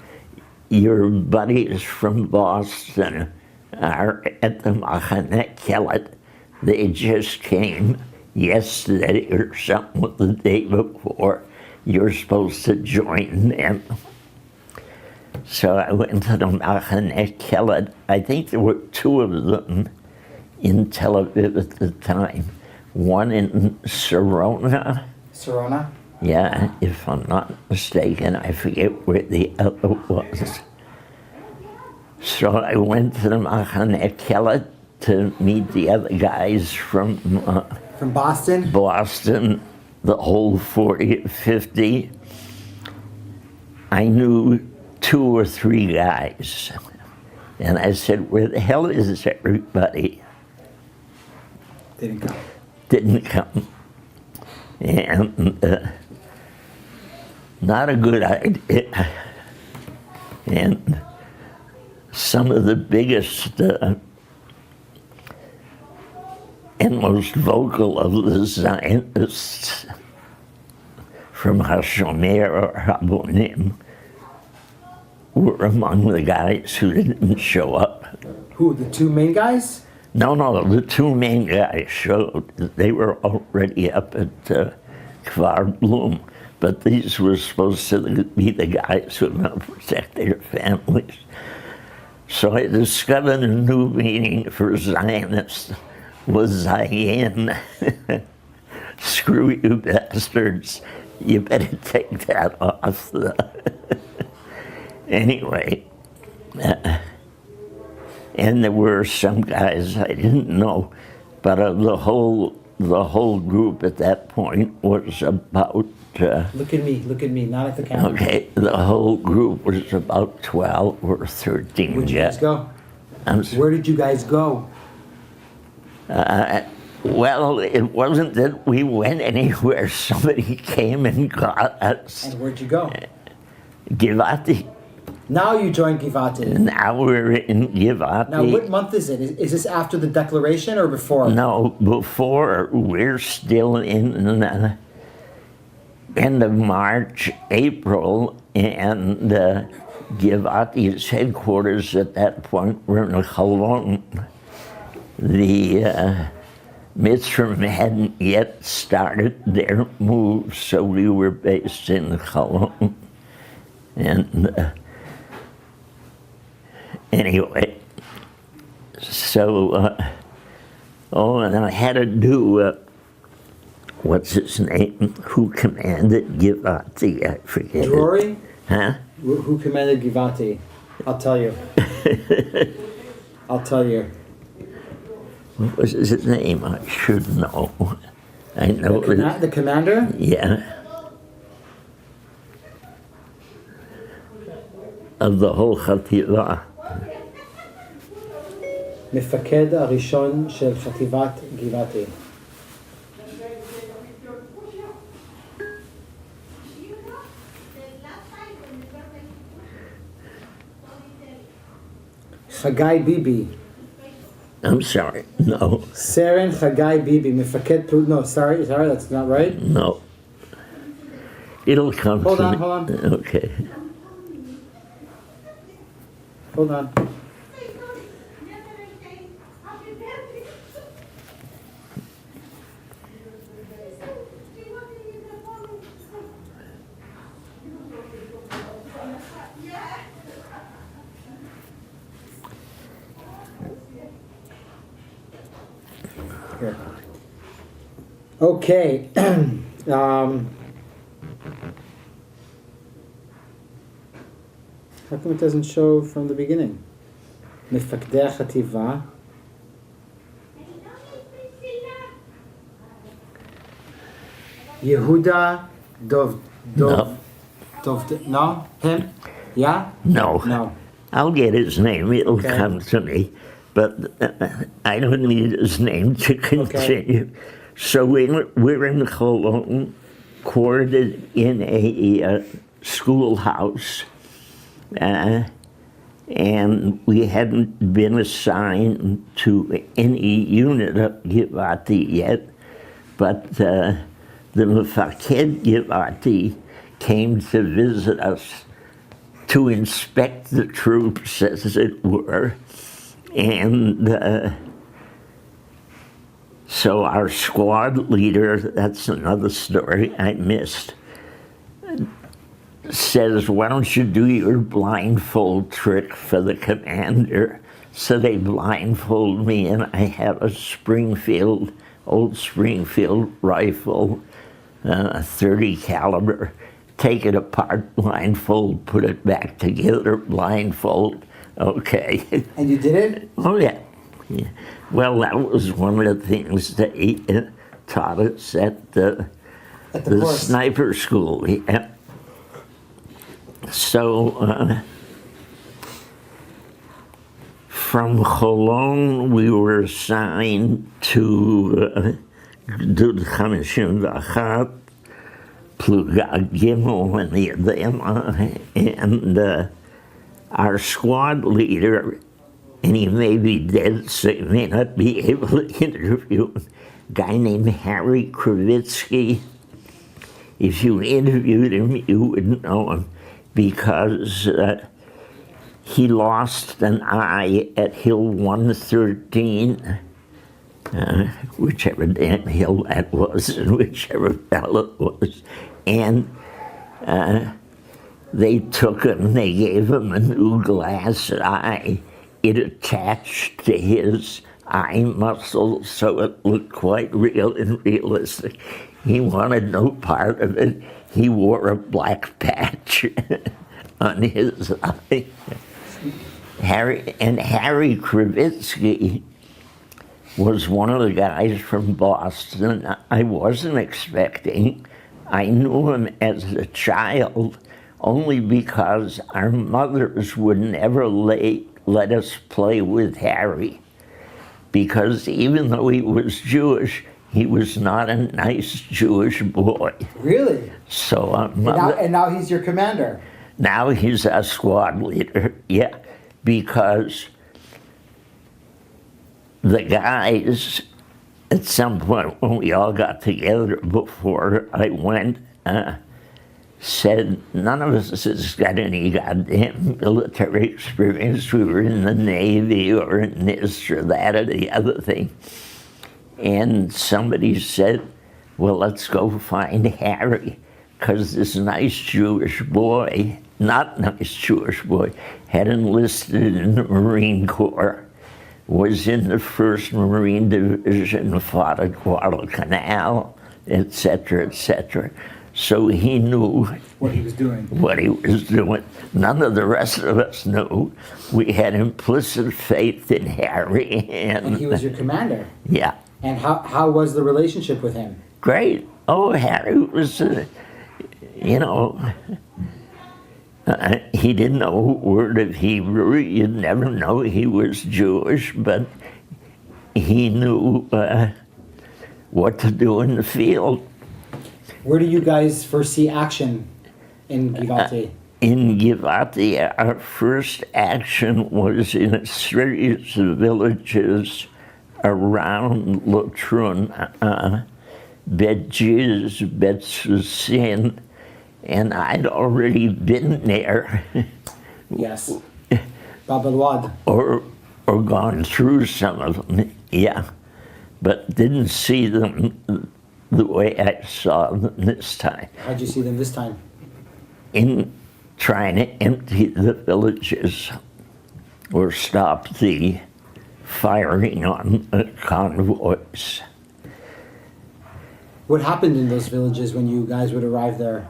"Your buddies from Boston are at the Machane Kelet. They just came yesterday or something, the day before. You're supposed to join them." So I went to the Machane Kelet. I think there were 2 of them in Tel Aviv at the time. One in Sarona. Sarona? Yeah, if I'm not mistaken, I forget where the other was. So I went to the Machane Kelet to meet the other guys from Boston? Boston, the whole 40 or 50. I knew 2 or 3 guys. And I said, "Where the hell is everybody?" Didn't come. Didn't come. And not a good idea. And some of the biggest and most vocal of the Zionists from Hashomer or Habonim were among the guys who didn't show up. Who, the 2 main guys? No, the 2 main guys showed. They were already up at Kfar Blum, but these were supposed to be the guys who were going to protect their families. So I discovered a new meaning for Zionist was Zion. Screw you bastards. You better take that off. Anyway, and there were some guys I didn't know, but the whole group at that point was about... Look at me, not at the camera. Okay, the whole group was about 12 or 13. Where'd you guys go? Where did you guys go? Well, it wasn't that we went anywhere. Somebody came and got us. And where'd you go? Givati. Now you joined Givati. Now we're in Givati. Now, what month is it? Is this after the declaration or before? No, before. We're still in end of March, April, and Givati's headquarters at that point were in Cologne. The Mitzrim hadn't yet started their move, so we were based in Cologne. And anyway, so, and I had to do, what's his name, who commanded Givati, I forget. Drury? Huh? Who commanded Givati? I'll tell you. I'll tell you. What was his name? I should know. I know The commander? Yeah. Of the whole חטיבה. מפקד הראשון של חטיבת גבעתי. חגי ביבי. I'm sorry, no. סרן חגי ביבי, מפקד פלוגה. No, sorry, that's not right. No. It'll come Hold to on, me. hold on. Okay. Hold on. Here. Okay. How come it doesn't show from the beginning? מפקדי החטיבה. יהודה דוב. No. No? Him? Yeah? No. No. I'll get his name. It'll Okay. come to me. But I don't need his name to continue. So we're in Cologne, quartered in a schoolhouse. And we hadn't been assigned to any unit of Givati yet, but the Mefaked Givati came to visit us to inspect the troops, as it were. And so our squad leader, that's another story I missed, says, why don't you do your blindfold trick for the commander? So they blindfold me, and I have a old Springfield rifle, 30 caliber. Take it apart, blindfold, put it back together, blindfold. Okay. And you did it? Oh, yeah. Well, that was one of the things that he taught us at the course. sniper school. Yeah. So, from Cologne, we were assigned to Gdud 51, Pluga Gimel, and our squad leader, and he may be dead, so you may not be able to interview him, a guy named Harry Kravitsky. If you interviewed him, you would know him, because he lost an eye at Hill 113, whichever damn hill that was, and whichever fellow it was. And they took him, they gave him a new glass eye. It attached to his eye muscle, so it looked quite real and realistic. He wanted no part of it. He wore a black patch on his eye. Harry Kravitsky was one of the guys from Boston I wasn't expecting. I knew him as a child only because our mothers would never let us play with Harry, because even though he was Jewish, he was not a nice Jewish boy. Really? So and now he's your commander. Now he's our squad leader, yeah, because the guys, at some point when we all got together before I went, said, none of us has got any goddamn military experience. We were in the Navy or in this or that or the other thing. And somebody said, well, let's go find Harry, because this nice Jewish boy, not nice Jewish boy, had enlisted in the Marine Corps, was in the 1st Marine Division, fought at Guadalcanal, etc., etc. So he knew What he was doing. what he was doing. None of the rest of us knew. We had implicit faith in Harry. And he was your commander. Yeah. And how was the relationship with him? Great. Oh, Harry was, you know, he didn't know a word of Hebrew. You'd never know he was Jewish, but he knew what to do in the field. Where do you guys first see action in Givati? In Givati, our first action was in a series of villages around Latrun, Bet Jiz, Bet Susin, and I'd already been there. Yes. Bab el-Wad. or gone through some of them, yeah, but didn't see them the way I saw them this time. How'd you see them this time? In trying to empty the villages or stop the firing on the convoys. What happened in those villages when you guys would arrive there?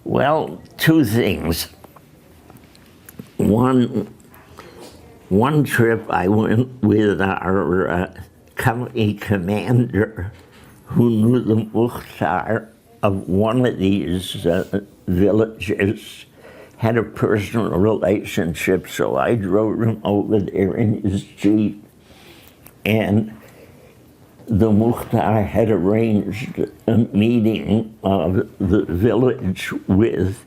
Well, two things. One trip I went with our company commander who knew the muhtar of one of these villages, had a personal relationship, so I drove him over there in his Jeep. And the muhtar had arranged a meeting of the village with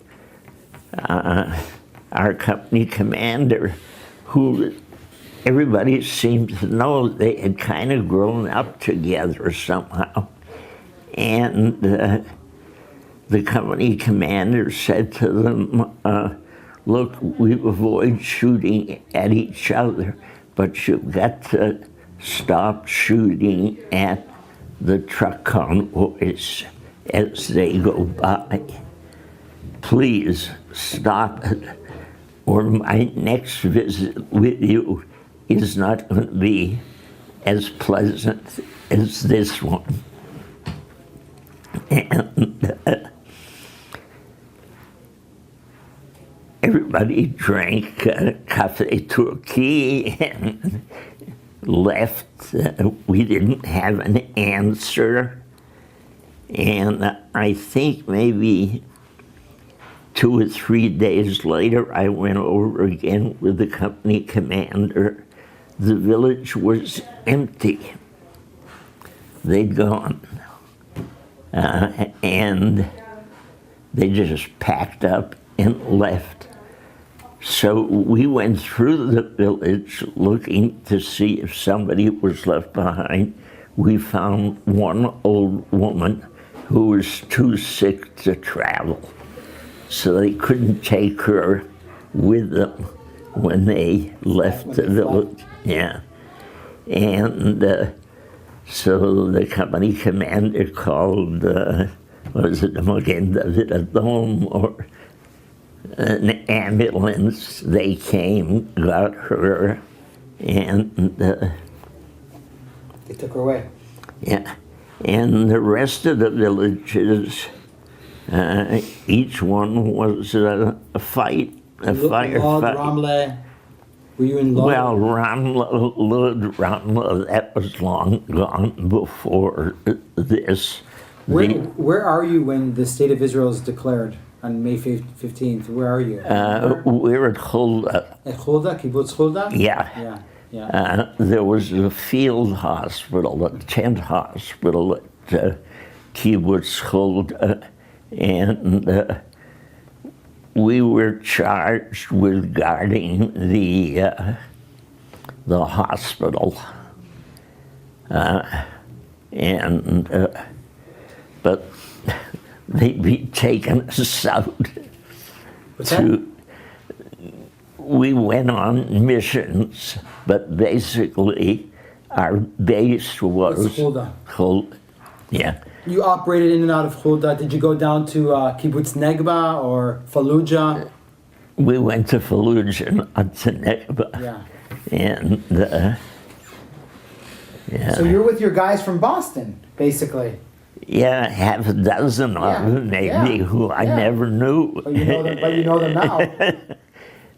our company commander, who everybody seemed to know they had kind of grown up together somehow. And the company commander said to them, look, we avoid shooting at each other, but you've got to stop shooting at the truck convoys as they go by. Please stop it, or my next visit with you is not going to be as pleasant as this one. And everybody drank Café Turquie and left. We didn't have an answer. And I think maybe 2 or 3 days later, I went over again with the company commander. The village was empty. They'd gone. And they just packed up and left. So we went through the village looking to see if somebody was left behind. We found one old woman who was too sick to travel, so they couldn't take her with them when they left the village. Yeah. And so the company commander called, was it the Magen David Adom or an ambulance? They came, got her, and They took her away. yeah, and the rest of the villages, each one was a fight, a firefight. Ramle. Were you in Lod? Well, Ramla, that was long gone before this. Where are you when the state of Israel is declared on May 15th? Where are you? We're at Hulda. At Hulda, Kibbutz Hulda? Yeah. Yeah. There was a field hospital, a tent hospital at Kibbutz Hulda, and we were charged with guarding the hospital, but they'd be taking us out What's that? We went on missions, but basically our base was It's Hulda. Yeah. You operated in and out of Hulda. Did you go down to Kibbutz Negba or Fallujah? We went to Fallujah, not to Negba. Yeah. And, yeah. So you're with your guys from Boston, basically. Yeah, half a dozen of them, maybe, who I never knew. But you know them now.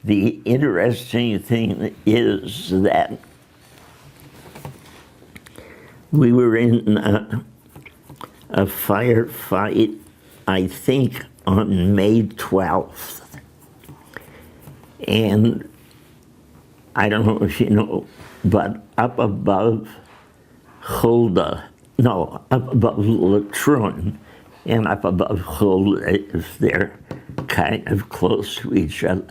The interesting thing is that we were in a firefight, I think, on May 12th. And I don't know if you know, but up above Hulda, no, up above Latrun and up above Hulda, if they're kind of close to each other,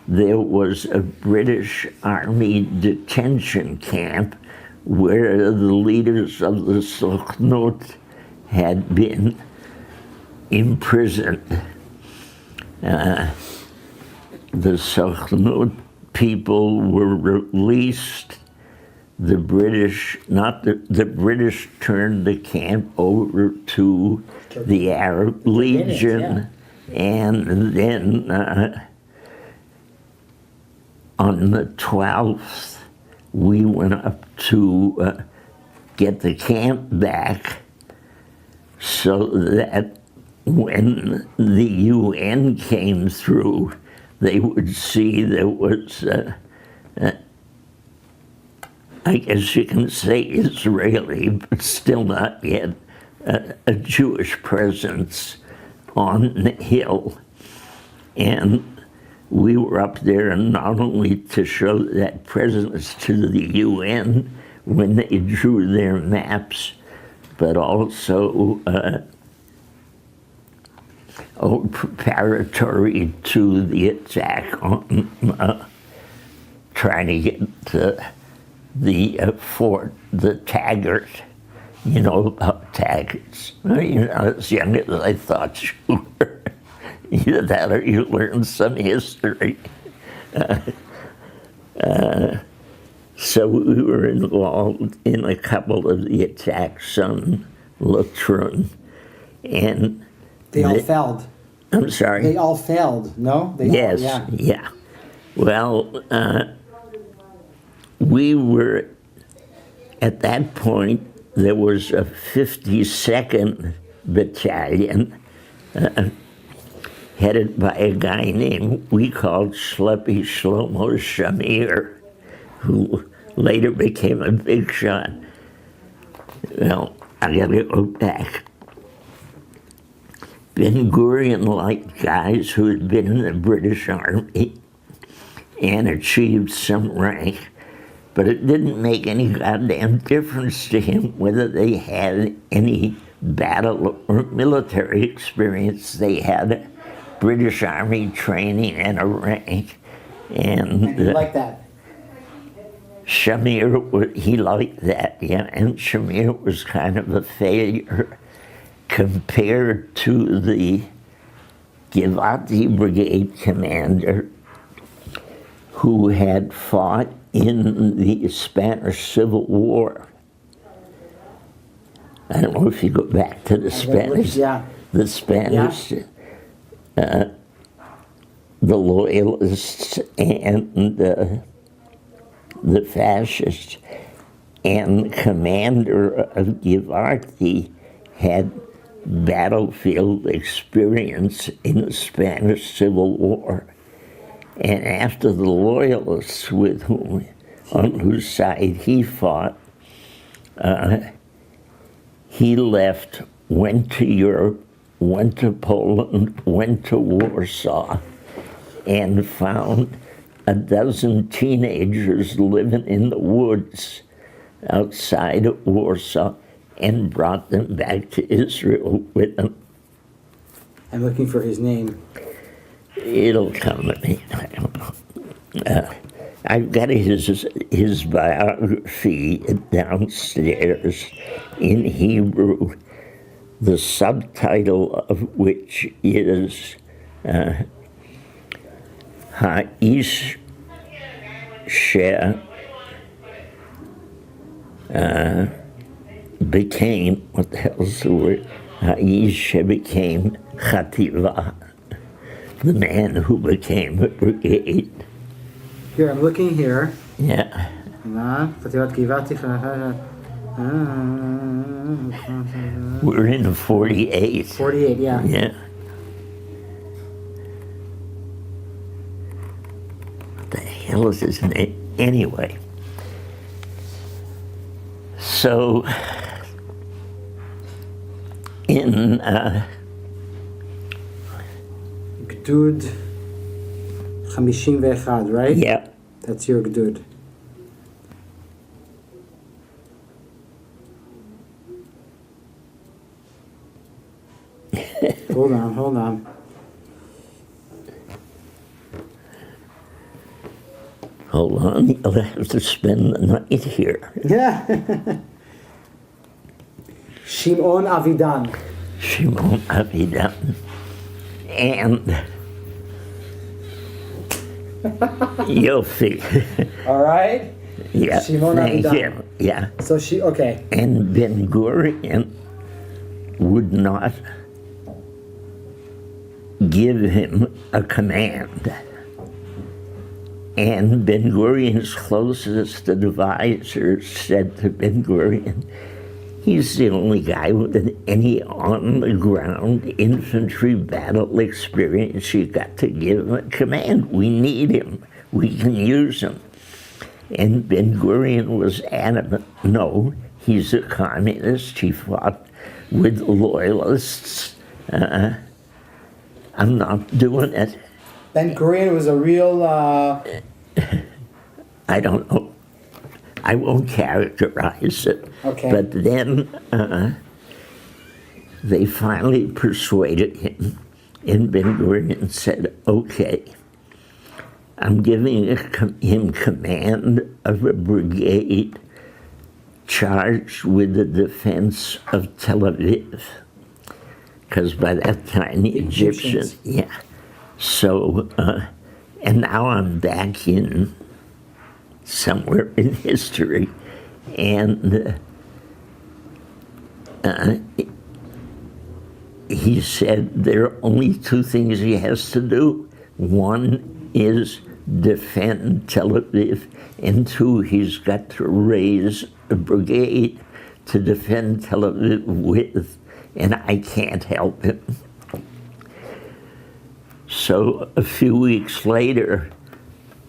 there was a British Army detention camp where the leaders of the Sochnut had been imprisoned. The Sochnut people were released. The British, the British turned the camp over to the Arab Legion, and then on the 12th, we went up to get the camp back so that when the UN came through, they would see there was, I guess you can say Israeli, but still not yet, a Jewish presence on the hill. And we were up there not only to show that presence to the UN when they drew their maps, but also preparatory to the attack on trying to get the fort, the Taggart. You know about Taggarts. You're not as young as I thought you were. Either that or you learn some history. So we were involved in a couple of the attacks on Latrun, and they all failed. I'm sorry? They all failed, no? Yes, yeah. Well, we were, at that point, there was a 52nd Battalion headed by a guy named, we called Schleppy Shlomo Shamir, who later became a big shot. Well, I gotta go back. Ben-Gurion liked guys who had been in the British Army and achieved some rank, but it didn't make any goddamn difference to him whether they had any battle or military experience. They had British Army training and a rank. And you like that? Shamir, he liked that, yeah, and Shamir was kind of a failure compared to the Givati Brigade commander who had fought in the Spanish Civil War. I don't know if you go back to the Spanish, the Spanish, the Loyalists and the Fascists, and the commander of Givati had battlefield experience in the Spanish Civil War. And after the Loyalists with whom, on whose side he fought, he left, went to Europe, went to Poland, went to Warsaw, and found a dozen teenagers living in the woods outside of Warsaw and brought them back to Israel with them. I'm looking for his name. It'll come to me. I don't know. I've got his biography downstairs in Hebrew, the subtitle of which is Ha'ish became, what the hell's the word? Ha'ish became Chativa, the man who became a brigade. Here, I'm looking here. Yeah. We're in 48. 48, yeah. Yeah. What the hell is his name? Anyway. So, in Gdud 51, right? yeah, That's your Gdud. Hold on. hold on, you'll have to spend the night here. Yeah. Shimon Avidan. Shimon Avidan. And Yofi. All right. Yeah, Shimon thank Avidan. you. Yeah. So okay. And Ben Gurion would not give him a command. And Ben Gurion's closest advisor said to Ben Gurion, he's the only guy with any on-the-ground infantry battle experience. You got to give him a command. We need him. We can use him. And Ben Gurion was adamant, no, he's a communist. He fought with loyalists. I'm not doing it. Ben Gurion was a real... I don't know. I won't characterize it. Okay. But then they finally persuaded him, and Ben Gurion said, okay, I'm giving him command of a brigade charged with the defense of Tel Aviv. Because by that time, the Egyptians, yeah. So, and now I'm back in somewhere in history, and he said there are only two things he has to do. One is defend Tel Aviv, and two, he's got to raise a brigade to defend Tel Aviv with, and I can't help him. So a few weeks later,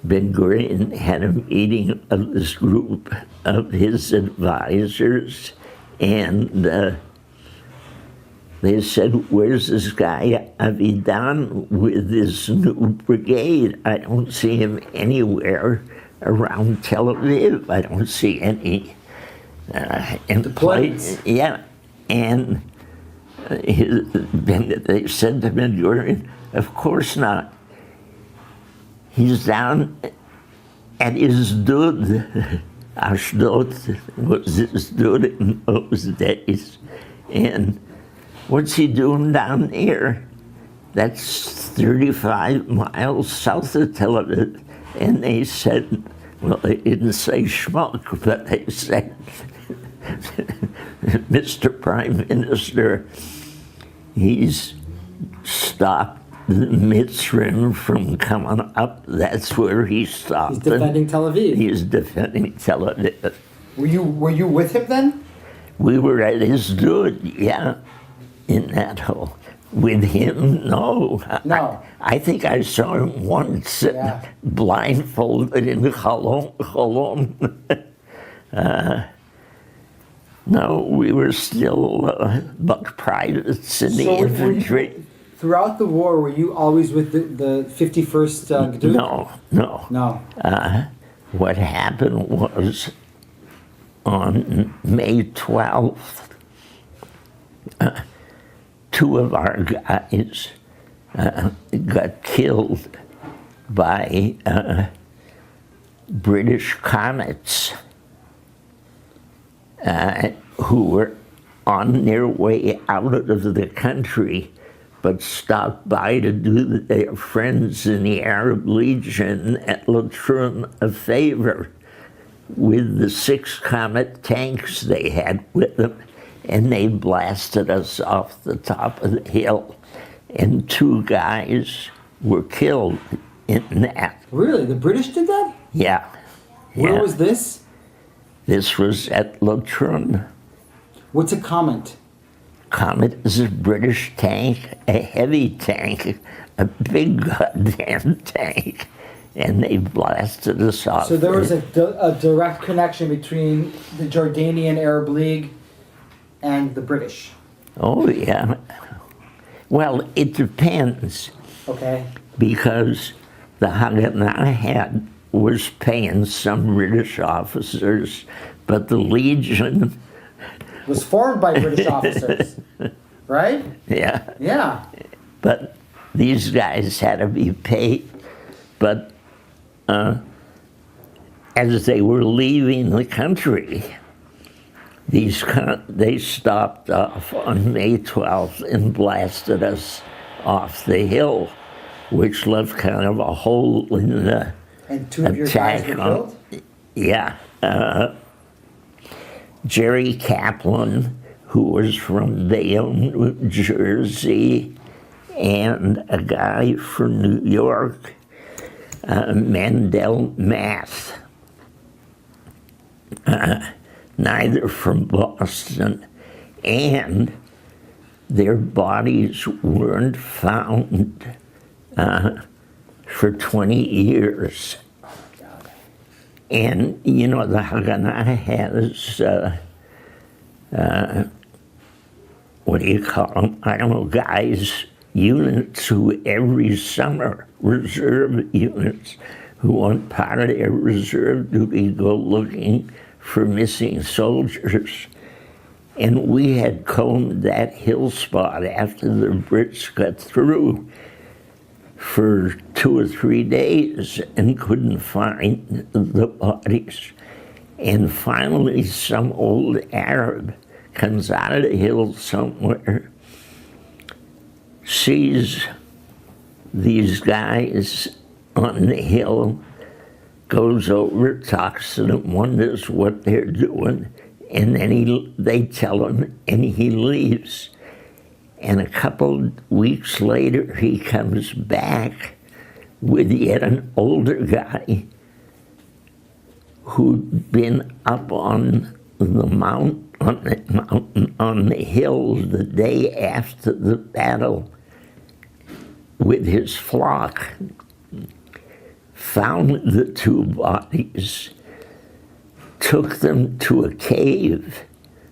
Ben Gurion had a meeting of this group of his advisors, and they said, where's this guy Avidan with this new brigade? I don't see him anywhere around Tel Aviv. I don't see any Deployments. Yeah, and they said to Ben Gurion, of course not. He's down at Ashdod. Ashdod was Ashdod in those days. And what's he doing down there? That's 35 miles south of Tel Aviv. And they said, well, they didn't say schmuck, but they said, Mr. Prime Minister, he's stopped the Mitzrim from coming up. That's where he stopped. He's defending Tel Aviv. He's defending Tel Aviv. Were you with him then? We were at his dude, yeah, in that hole. With him, no. No. I think I saw him once, blindfolded in Cholon. No, we were still buck privates in the infantry. Throughout the war, were you always with the 51st Gdud? No. What happened was on May 12th, two of our guys got killed by British comets who were on their way out of the country, but stopped by to do their friends in the Arab Legion at Latrun a favor with the 6 Comet tanks they had with them, and they blasted us off the top of the hill, and 2 guys were killed in that. Really? The British did that? Yeah. Where was this? This was at Latrun. What's a Comet? Comet is a British tank, a heavy tank, a big goddamn tank, and they blasted us off. So there was a direct connection between the Jordanian Arab League and the British. Oh, yeah. Well, it depends. Okay. Because the Haganah was paying some British officers, but the Legion was formed by British officers, right? Yeah. Yeah. But these guys had to be paid. But as they were leaving the country, they stopped off on May 12th and blasted us off the hill, which left kind of a hole in the And 2 of your guys were killed? Yeah. Jerry Kaplan, who was from Bayonne, New Jersey, and a guy from New York, Mandel Math, neither from Boston, and their bodies weren't found for 20 years. And, you know, the Haganah has, what do you call them? I don't know, guys, units who every summer, reserve units, who on part of their reserve duty go looking for missing soldiers. And we had combed that hill spot after the Brits got through for 2 or 3 days and couldn't find the bodies. And finally some old Arab comes out of the hill somewhere, sees these guys on the hill, goes over, talks to them, wonders what they're doing, and then they tell him, and he leaves. And a couple weeks later, he comes back with yet an older guy who'd been up on the mountain, on the hill the day after the battle with his flock, found the 2 bodies, took them to a cave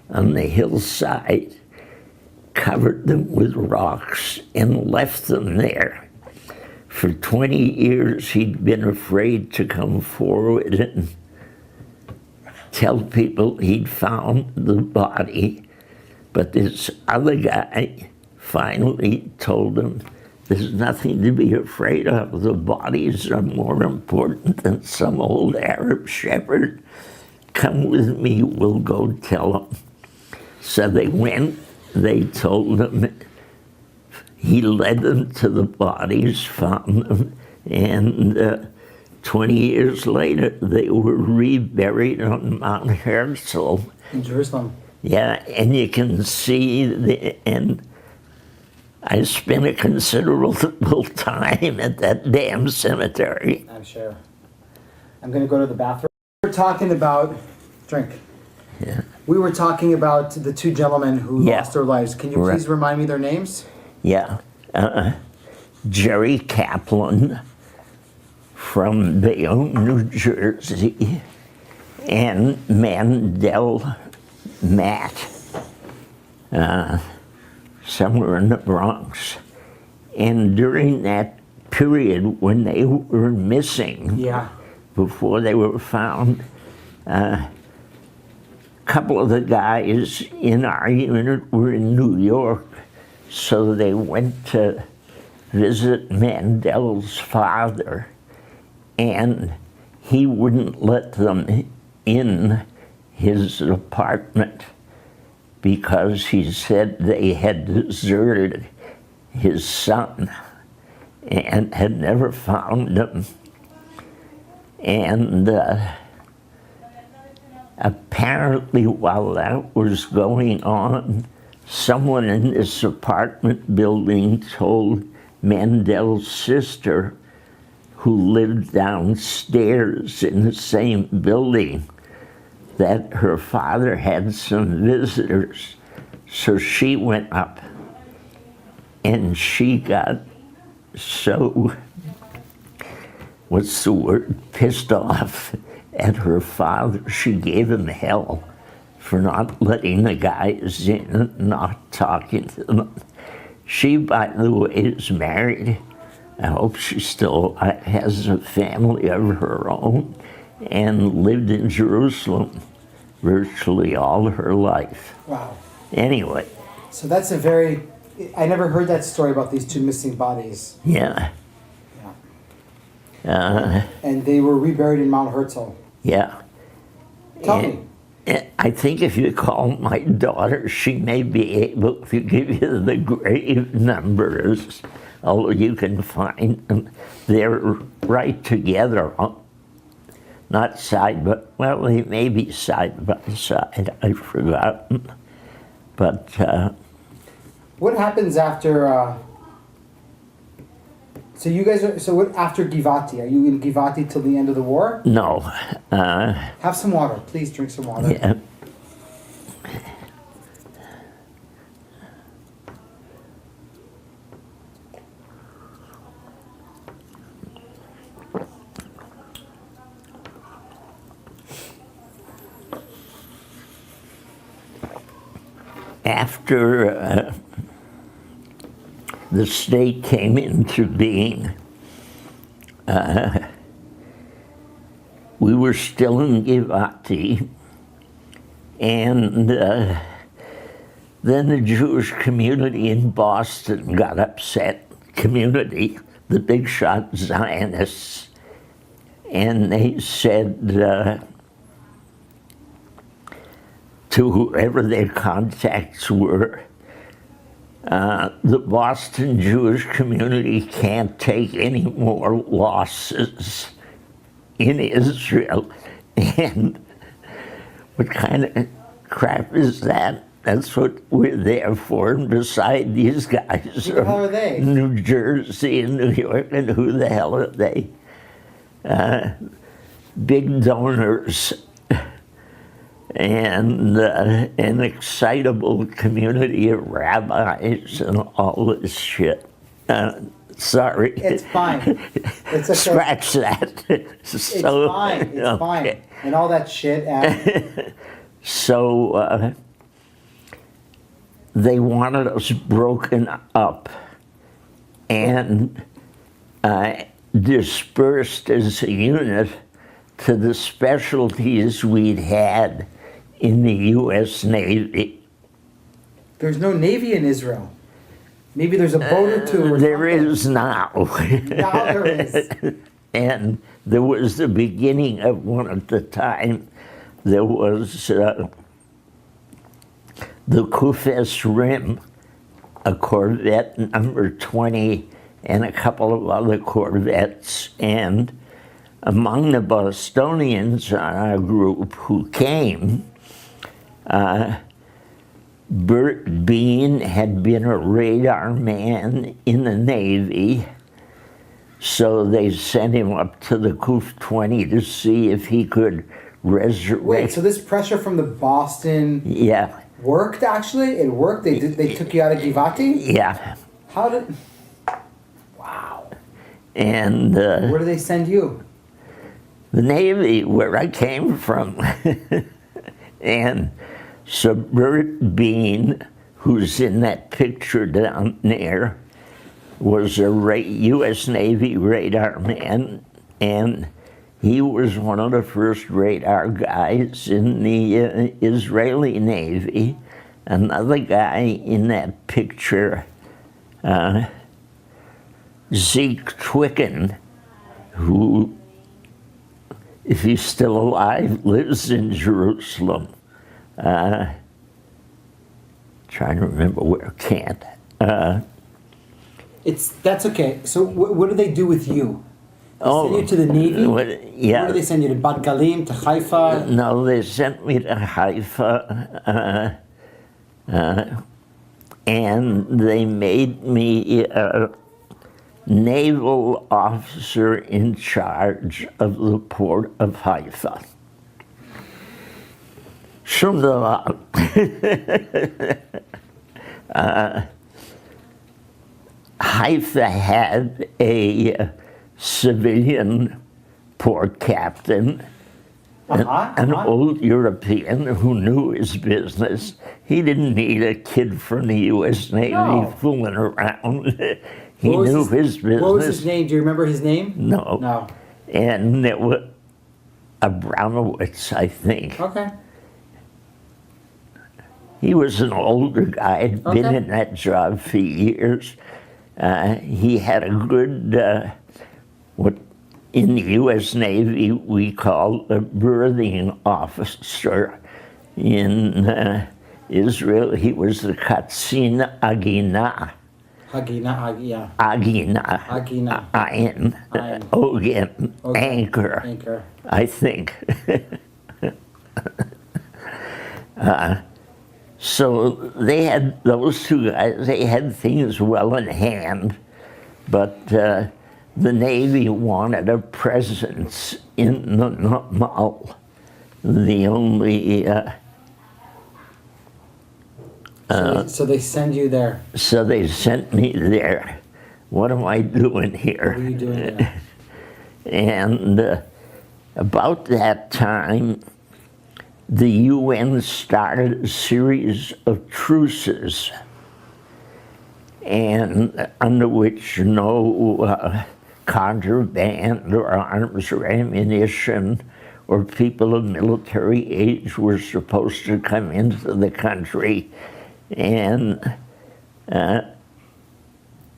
on the hillside, covered them with rocks, and left them there. For 20 years, he'd been afraid to come forward and tell people he'd found the body. But this other guy finally told him, there's nothing to be afraid of. The bodies are more important than some old Arab shepherd. Come with me, we'll go tell him. So they went. They told him, he led them to the bodies, found them, and 20 years later, they were reburied on Mount Herzl. In Jerusalem. Yeah, and you can see, and I spent a considerable time at that damn cemetery. I'm sure. I'm going to go to the bathroom. We're talking about, drink. Yeah. We were talking about the 2 gentlemen who lost their lives. Can you please remind me their names? Yeah. Jerry Kaplan from Bayonne, New Jersey, and Mandel Matt, somewhere in the Bronx. And during that period when they were missing, before they were found, couple of the guys in our unit were in New York, so they went to visit Mandel's father, and he wouldn't let them in his apartment. because he said they had deserted his son and had never found him. And apparently while that was going on, someone in this apartment building told Mandel's sister, who lived downstairs in the same building, that her father had some visitors. So she went up and she got so, what's the word, pissed off at her father. She gave him hell for not letting the guys in and not talking to them. She, by the way, is married. I hope she still has a family of her own and lived in Jerusalem virtually all her life. Wow. Anyway. So that's a very, I never heard that story about these two missing bodies. Yeah. And they were reburied in Mount Herzl. Yeah. Tell me. I think if you call my daughter, she may be able to give you the grave numbers, although you can find them. They're right together, not side, but, well, they may be side by side. I've forgotten. But what happens after? So you guys are. So what after Givati? Are you in Givati till the end of the war? no. Have some water, please. Drink some water. Yeah. After the state came into being, we were still in Givati, and then the Jewish community in Boston got upset, community, the big shot Zionists, and they said to whoever their contacts were, the Boston Jewish community can't take any more losses in Israel. And what kind of crap is that? That's what we're there for. And beside these guys Who the hell are they? New Jersey and New York, and who the hell are they? Big donors and an excitable community of rabbis and all this shit. Sorry. It's fine. It's okay. Scratch that. It's fine. It's fine. And all that shit. And So they wanted us broken up and dispersed as a unit to the specialties we'd had in the U.S. Navy. there's no Navy in Israel. Maybe there's a boat or two. Or There something. is now. Now there is. And there was the beginning of one at the time. There was the Kufes Rim, a Corvette number 20, and a couple of other Corvettes. And among the Bostonians on our group who came, Bert Bean had been a radar man in the Navy, so they sent him up to the Kuf 20 to see if he could resurrect. Wait, so this pressure from the Boston Yeah, worked actually? It worked? They took you out of Givati? yeah. How did... Wow. And Where did they send you? the Navy, where I came from. And so Bert Bean, who's in that picture down there, was a U.S. Navy radar man, and he was one of the first radar guys in the Israeli Navy. Another guy in that picture, Zeke Twicken, who, if he's still alive, lives in Jerusalem. trying to remember where can't. That's okay. So what do they do with you? They send you to the Navy? Yeah. Where do they send you, to Bat Galim, to Haifa? No, they sent me to Haifa, and they made me a naval officer in charge of the port of Haifa. שום דבר. Haifa had a civilian port captain, an old European who knew his business. He didn't need a kid from the U.S. Navy fooling around. He knew his business. What was his name? Do you remember his name? No. No. And it was Abramowitz, I think. Okay. He was an older guy, had been in that job for years. He had a good, what in the U.S. Navy we call a berthing officer. In Israel, he was the Katzin Agina. Agina. Ayin. Ogen. Anchor. I think. So they had, those two guys, they had things well in hand, but the Navy wanted a presence in the Namal. The only... so they send you there. So they sent me there. What am I doing here? What are you doing there? And about that time, the UN started a series of truces, and under which no contraband or arms or ammunition or people of military age were supposed to come into the country. And the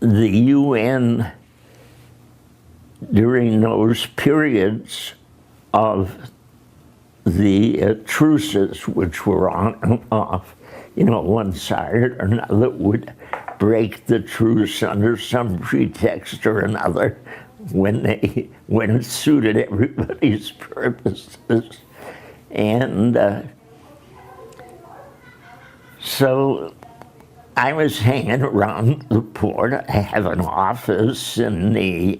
UN, during those periods of the truces, which were on and off, you know, one side or another would break the truce under some pretext or another when it suited everybody's purposes. And so I was hanging around the port. I have an office in the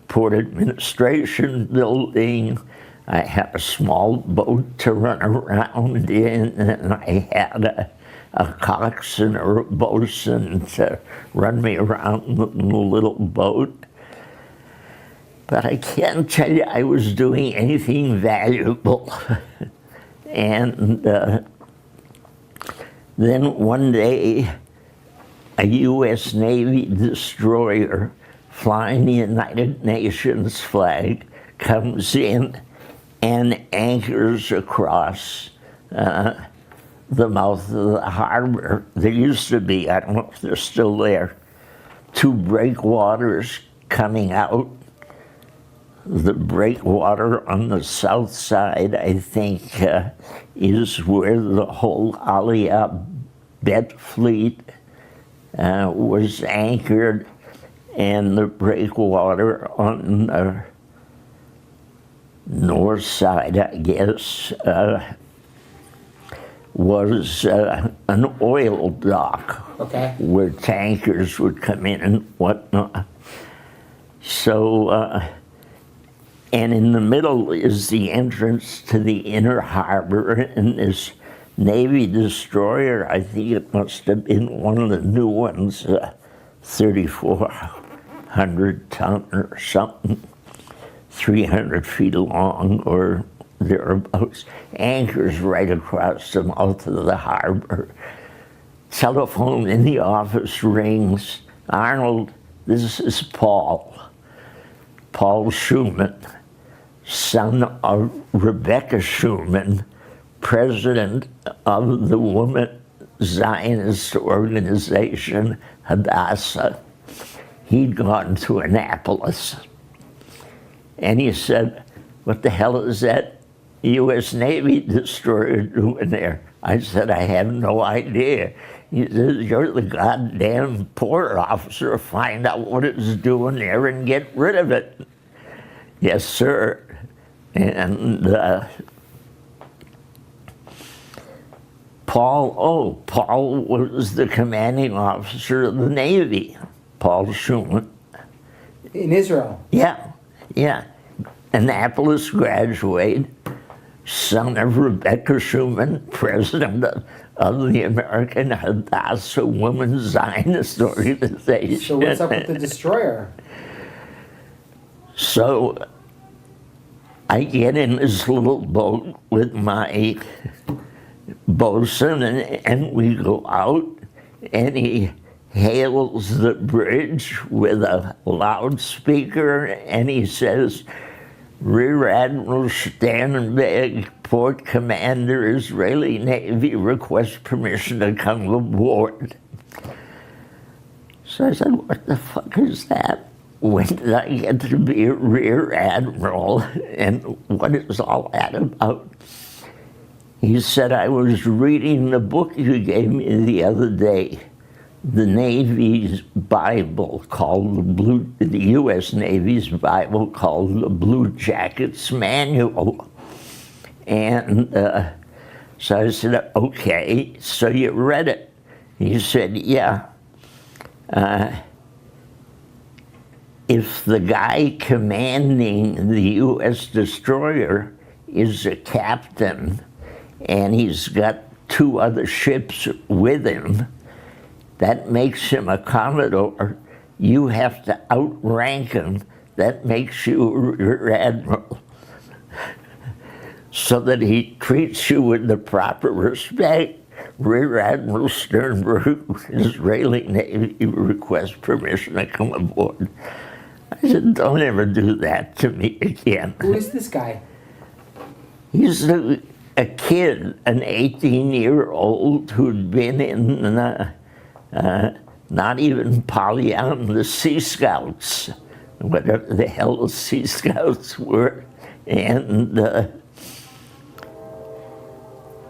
Port Administration building. I had a small boat to run around in, and I had a coxswain or a boatswain to run me around in the little boat. But I can't tell you I was doing anything valuable. And then one day, a U.S. Navy destroyer flying the United Nations flag comes in and anchors across the mouth of the harbor. There used to be, I don't know if they're still there, 2 breakwaters coming out. The breakwater on the south side, I think, is where the whole Aliyah Bet fleet was anchored, and the breakwater on the north side, I guess, was an oil dock where tankers would come in and whatnot. So, and in the middle is the entrance to the inner harbor, and this Navy destroyer, I think it must have been one of the new ones, 3,400 ton or something, 300 feet long or thereabouts, anchors right across the mouth of the harbor. Telephone in the office rings. Arnold, this is Paul Schumann, son of Rebecca Schumann, president of the Woman Zionist organization, Hadassah. He'd gone to Annapolis. And he said, what the hell is that U.S. Navy destroyer doing there? I said, I have no idea. He says, you're the goddamn port officer. Find out what it's doing there and get rid of it. Yes, sir. And Paul was the commanding officer of the Navy, Paul Schumann. In Israel? Yeah. Annapolis graduate, son of Rebecca Schumann, president of the American Hadassah Women's Zionist Organization. So what's up with the destroyer? So I get in this little boat with my bosun and we go out, and he hails the bridge with a loudspeaker and he says, Rear Admiral Sternberg, Port Commander, Israeli Navy, requests permission to come aboard. So I said, what the fuck is that? When did I get to be a Rear Admiral? And what is all that about? He said, I was reading the book you gave me the other day, the Navy's Bible called the U.S. Navy's Bible called the Blue Jackets Manual. And so I said, okay, so you read it? He said, yeah. If the guy commanding the U.S. destroyer is a captain and he's got 2 other ships with him, that makes him a commodore. You have to outrank him. That makes you a rear admiral. So that he treats you with the proper respect. Rear Admiral Sternberg, Israeli Navy, requests permission to come aboard. I said, don't ever do that to me again. Who is this guy? He's a kid, an 18-year-old who'd been in not even Polyon, the Sea Scouts, whatever the hell the Sea Scouts were. And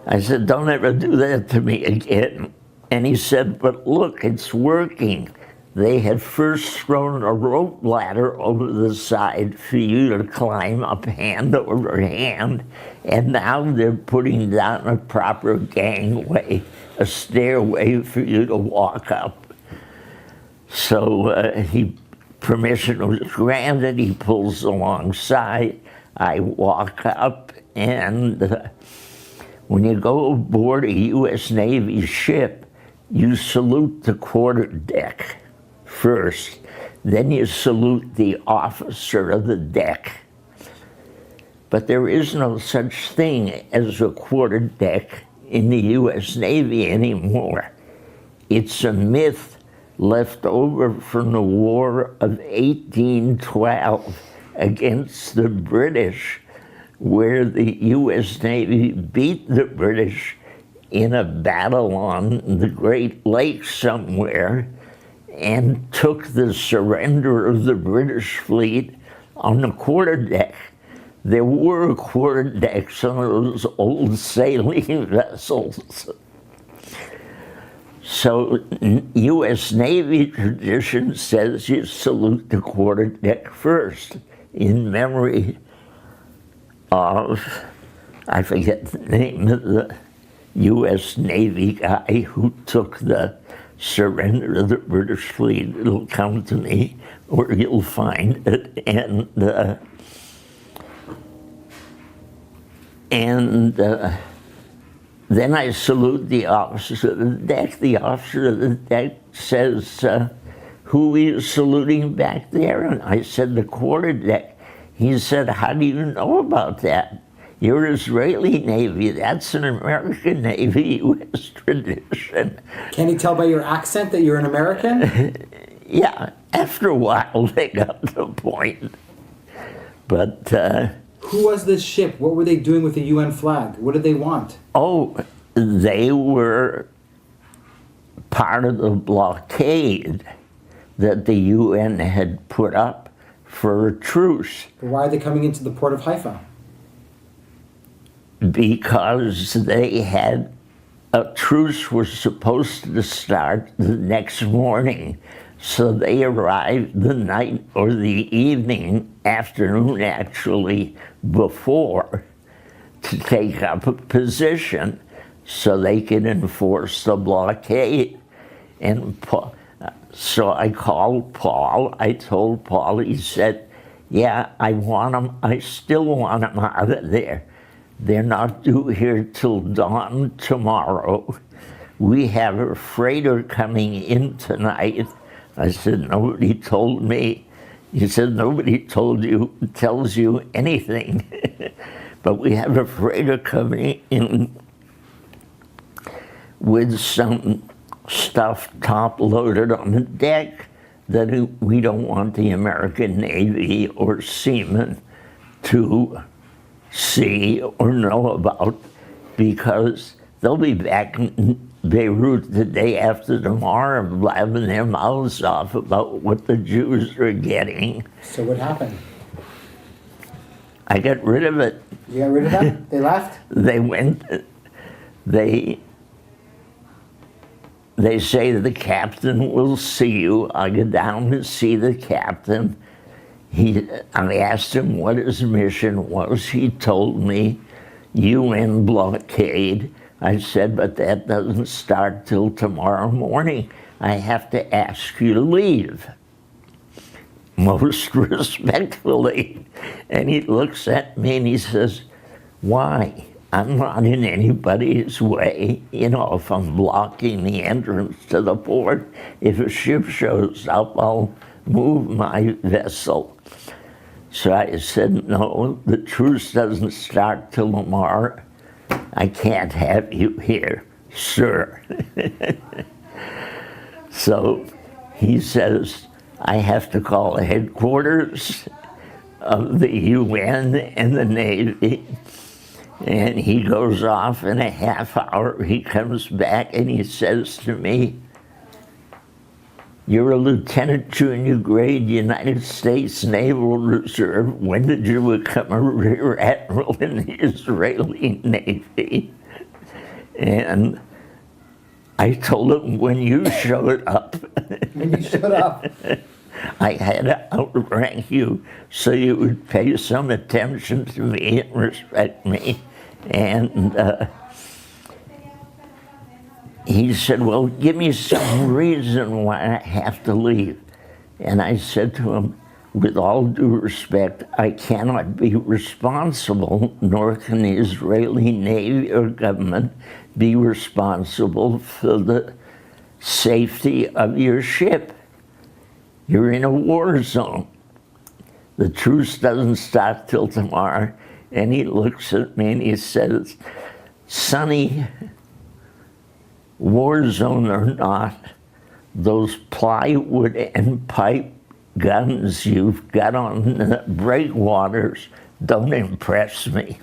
I said, don't ever do that to me again. And he said, but look, it's working. They had first thrown a rope ladder over the side for you to climb up hand over hand, and now they're putting down a proper gangway, a stairway for you to walk up. So permission was granted, he pulls alongside, I walk up, and when you go aboard a U.S. Navy ship, you salute the quarterdeck first, then you salute the officer of the deck. But there is no such thing as a quarterdeck in the U.S. Navy anymore. It's a myth left over from the War of 1812 against the British, where the U.S. Navy beat the British in a battle on the Great Lakes somewhere and took the surrender of the British fleet on the quarterdeck. There were quarterdecks on those old sailing vessels. So U.S. Navy tradition says you salute the quarterdeck first in memory of, I forget the name of the U.S. Navy guy who took the surrender of the British fleet. It'll come to me, or you'll find it. And then I salute the officer of the deck. The officer of the deck says, who are you saluting back there? And I said, the quarterdeck. He said, how do you know about that? You're Israeli Navy. That's an American Navy U.S. tradition. Can he tell by your accent that you're an American? Yeah, after a while they got the point. But who was this ship? What were they doing with the UN flag? What did they want? Oh, they were part of the blockade that the UN had put up for a truce. But why are they coming into the port of Haifa? Because they had a truce was supposed to start the next morning. So they arrived the night or the evening, afternoon actually, before to take up a position so they could enforce the blockade. And so I called Paul. I told Paul, he said, yeah, I still want them out of there. They're not due here till dawn tomorrow. We have a freighter coming in tonight. I said, nobody told me. He said, nobody tells you anything. But we have a freighter coming in with some stuff top loaded on the deck that we don't want the American Navy or seamen to see or know about, because they'll be back in Beirut the day after tomorrow, blabbing their mouths off about what the Jews are getting. So what happened? I got rid of it. You got rid of them? They left? They say the captain will see you. I go down to see the captain. I asked him what his mission was. He told me UN blockade. I said, but that doesn't start till tomorrow morning. I have to ask you to leave. Most respectfully. And he looks at me and he says, why? I'm not in anybody's way. You know, if I'm blocking the entrance to the port, if a ship shows up, I'll move my vessel. So I said, no, the truce doesn't start till tomorrow. I can't have you here, sir. So he says, I have to call the headquarters of the UN and the Navy. And he goes off in a half hour. He comes back and he says to me, you're a lieutenant junior grade United States Naval Reserve. When did you become a rear admiral in the Israeli Navy? And I told him, when you showed up. When you showed up. I had to outrank you so you would pay some attention to me and respect me. And he said, well, give me some reason why I have to leave. And I said to him, with all due respect, I cannot be responsible, nor can the Israeli Navy or government be responsible for the safety of your ship. You're in a war zone. The truce doesn't start till tomorrow. And he looks at me and he says, Sonny, war zone or not, those plywood and pipe guns you've got on the breakwaters don't impress me.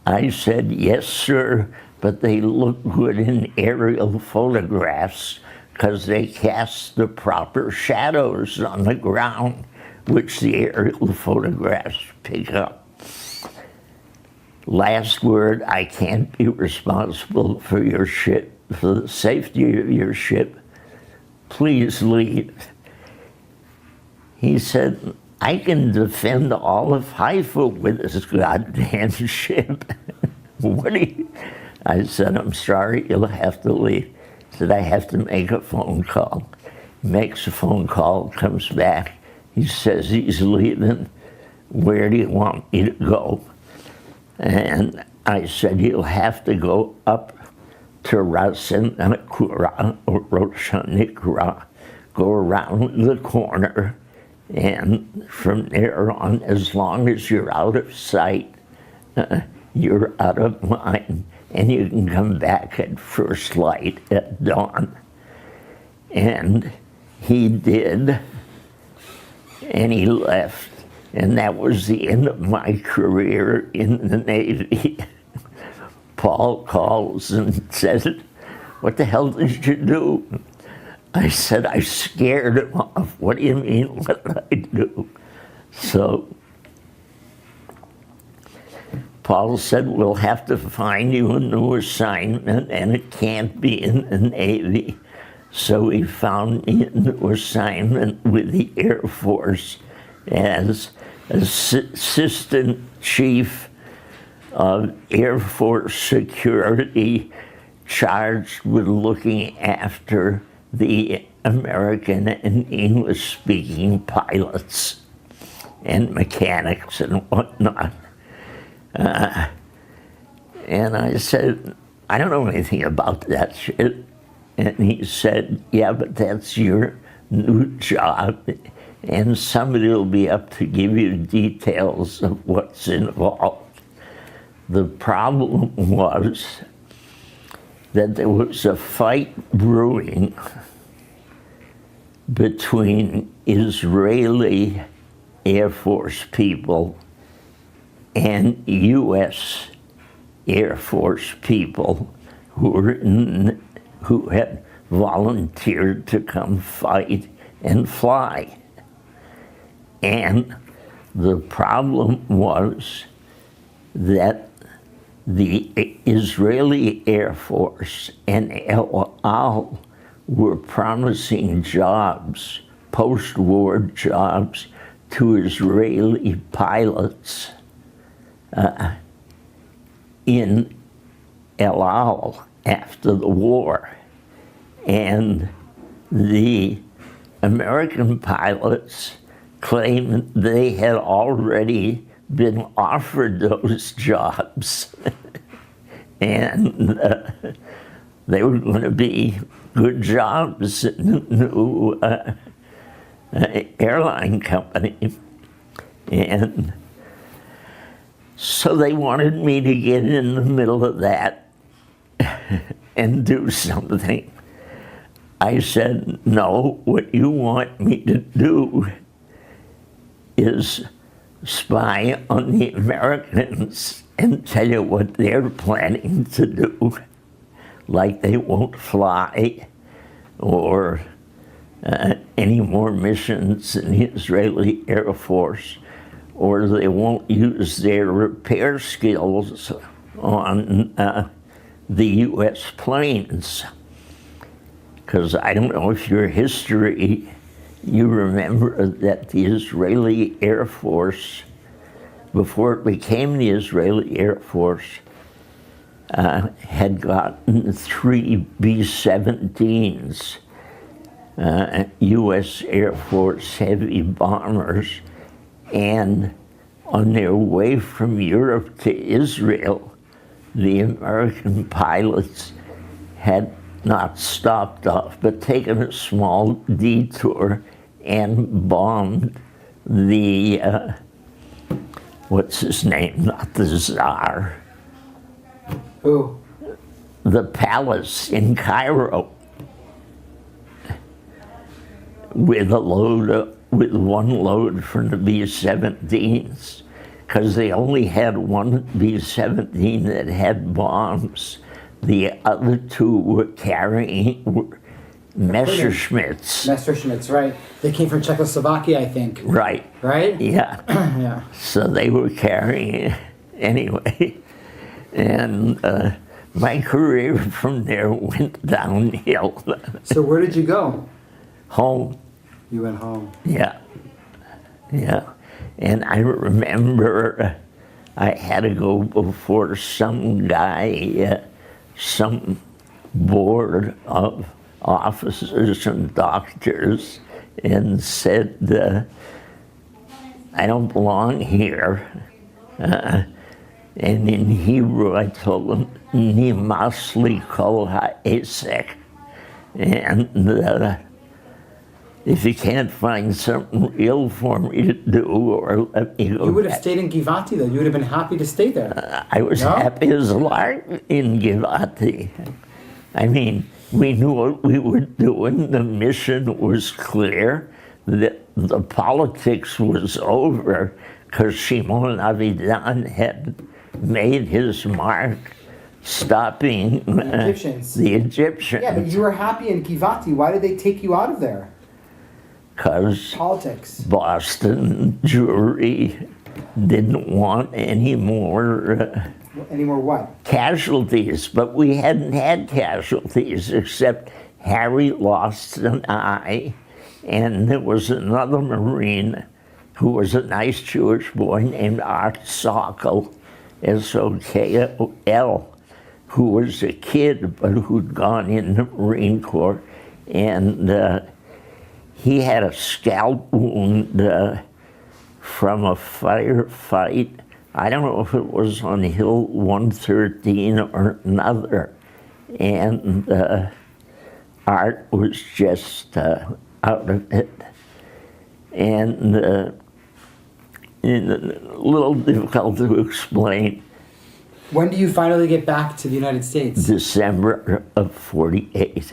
I said, yes, sir, but they look good in aerial photographs because they cast the proper shadows on the ground, which the aerial photographs pick up. Last word, I can't be responsible for your ship, for the safety of your ship. Please leave. He said, I can defend all of Haifa with this goddamn ship. What do you? I said, I'm sorry, you'll have to leave. He said, I have to make a phone call. He makes a phone call, comes back. He says he's leaving. Where do you want me to go? And I said, you'll have to go up to Rasenakura or Roshanikra, go around the corner, and from there on, as long as you're out of sight, you're out of mind, and you can come back at first light at dawn. And he did, and he left. And that was the end of my career in the Navy. Paul calls and says, what the hell did you do? I said, I scared him off. What do you mean, what did I do? So Paul said, we'll have to find you a new assignment, and it can't be in the Navy. So he found me a new assignment with the Air Force as Assistant Chief of Air Force Security, charged with looking after the American and English-speaking pilots and mechanics and whatnot. And I said, I don't know anything about that shit. And he said, yeah, but that's your new job, and somebody will be up to give you details of what's involved. The problem was that there was a fight brewing between Israeli Air Force people and U.S. Air Force people who had volunteered to come fight and fly. And the problem was that the Israeli Air Force and El Al were promising jobs, post-war jobs, to Israeli pilots in El Al after the war. And the American pilots claimed they had already been offered those jobs. And they were going to be good jobs in the new airline company. And so they wanted me to get in the middle of that and do something. I said, no, what you want me to do is spy on the Americans and tell you what they're planning to do, like they won't fly or any more missions in the Israeli Air Force, or they won't use their repair skills on the U.S. planes. Because I don't know if your history, you remember that the Israeli Air Force, before it became the Israeli Air Force, had gotten 3 B-17s, U.S. Air Force heavy bombers, and on their way from Europe to Israel, the American pilots had not stopped off, but taken a small detour and bombed the, what's his name, not the Tsar. Who? The palace in Cairo with one load from the B-17s, because they only had one B-17 that had bombs. The other two were carrying Messerschmitts. Messerschmitts, right. They came from Czechoslovakia, I think. Right. Right? Yeah. Yeah. So they were carrying anyway. And my career from there went downhill. So where did you go? Home. You went home. Yeah. Yeah. And I remember I had to go before some guy, some board of officers and doctors, and said, I don't belong here. And in Hebrew I told him, Nimas li kol ha'esek. And if you can't find something real for me to do, or let me go. You would have stayed in Givati, though. You would have been happy to stay there. I was happy as a lark in Givati. I mean, we knew what we were doing. The mission was clear. The politics was over, because Shimon Avidan had made his mark stopping The Egyptians. the Egyptians. Yeah, but you were happy in Givati. Why did they take you out of there? Because Politics. Boston, Jewry, didn't want any more Any more what? casualties, but we hadn't had casualties except Harry lost an eye, and there was another Marine who was a nice Jewish boy named Art Sokol, S-O-K-O-L, who was a kid but who'd gone in the Marine Corps, and he had a scalp wound from a firefight. I don't know if it was on Hill 113 or another, and Art was just out of it. And a little difficult to explain. When do you finally get back to the United States? December of 48.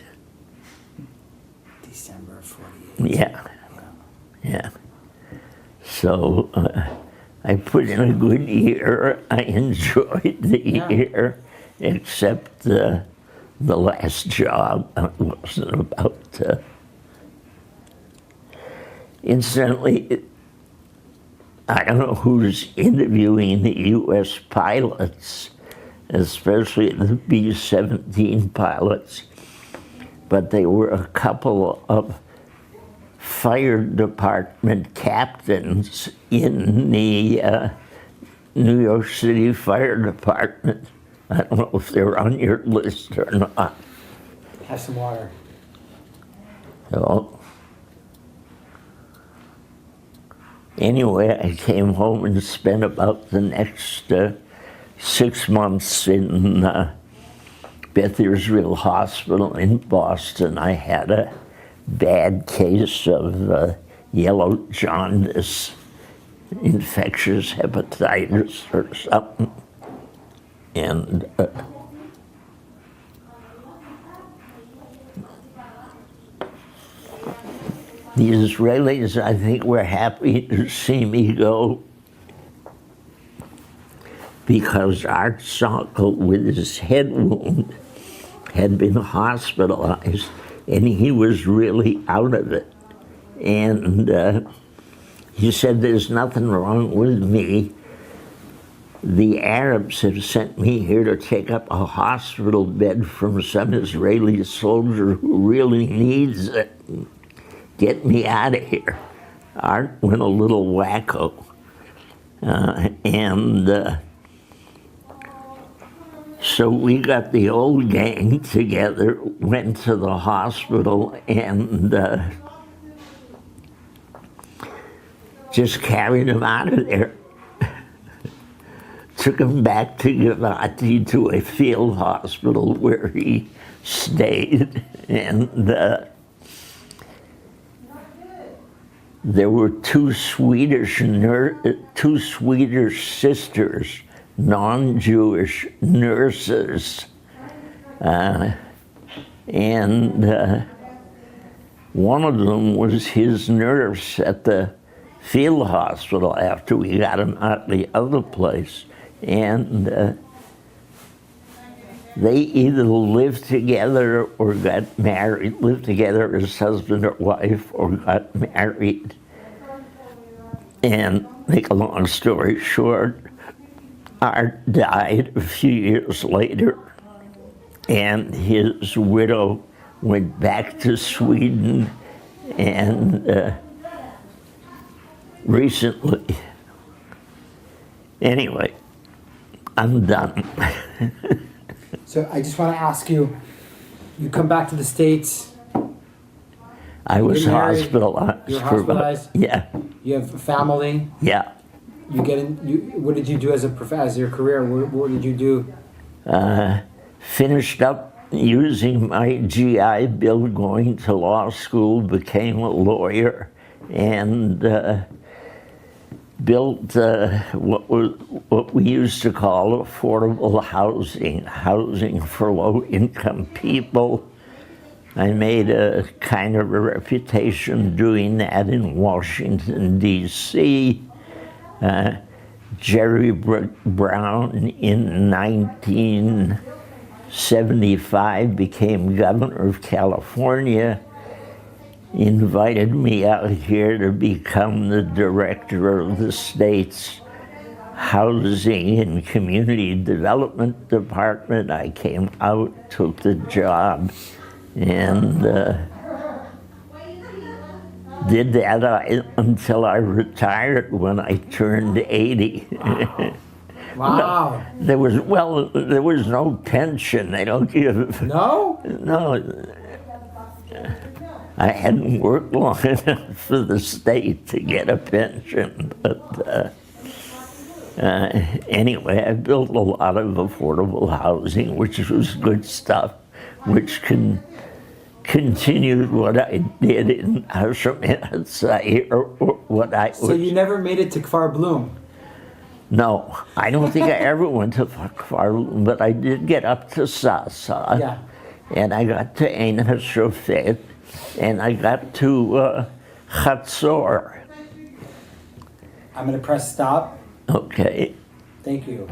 December of 48. Yeah, yeah. So I put in a good year. I enjoyed the year, except the last job I wasn't about to. Incidentally, I don't know who's interviewing the U.S. pilots, especially the B-17 pilots, but they were a couple of fire department captains in the New York City Fire Department. I don't know if they're on your list or not. Have some water. So, anyway, I came home and spent about the next 6 months in Beth Israel Hospital in Boston. I had a bad case of yellow jaundice, infectious hepatitis or something. And the Israelis, I think, were happy to see me go because Art Sokol, with his head wound, had been hospitalized, and he was really out of it. And he said, there's nothing wrong with me. The Arabs have sent me here to take up a hospital bed from some Israeli soldier who really needs it. Get me out of here. Art went a little wacko. So we got the old gang together, went to the hospital, and just carried him out of there. Took him back to Givati to a field hospital where he stayed, and there were two Swedish sisters, non-Jewish nurses, and one of them was his nurse at the field hospital after we got him out of the other place. And they either lived together or got married, lived together as husband or wife, or got married. And make a long story short, Art died a few years later, and his widow went back to Sweden, and recently, anyway, I'm done. So I just want to ask you, you come back to the States. I was married, hospitalized. You're hospitalized? Yeah. You have a family? Yeah. You get in, what did you do as your career? What did you do? Finished up using my GI Bill, going to law school, became a lawyer, and built what we used to call affordable housing for low-income people. I made a kind of a reputation doing that in Washington, D.C. Jerry Brown in 1975 became governor of California, invited me out here to become the director of the state's Housing and Community Development Department. I came out, took the job, and did that until I retired when I turned 80. Wow. There was no pension. They don't give. No? No. I hadn't worked long enough for the state to get a pension, but anyway, I built a lot of affordable housing, which was good stuff, which continued what I did in Hashem or what I was. So you never made it to Kfar Bloom? No, I don't think I ever went to Kfar Bloom, but I did get up to Sasa. Yeah. And I got to Ein HaShofet, and I got to Chatzor. I'm going to press stop. Okay. Thank you.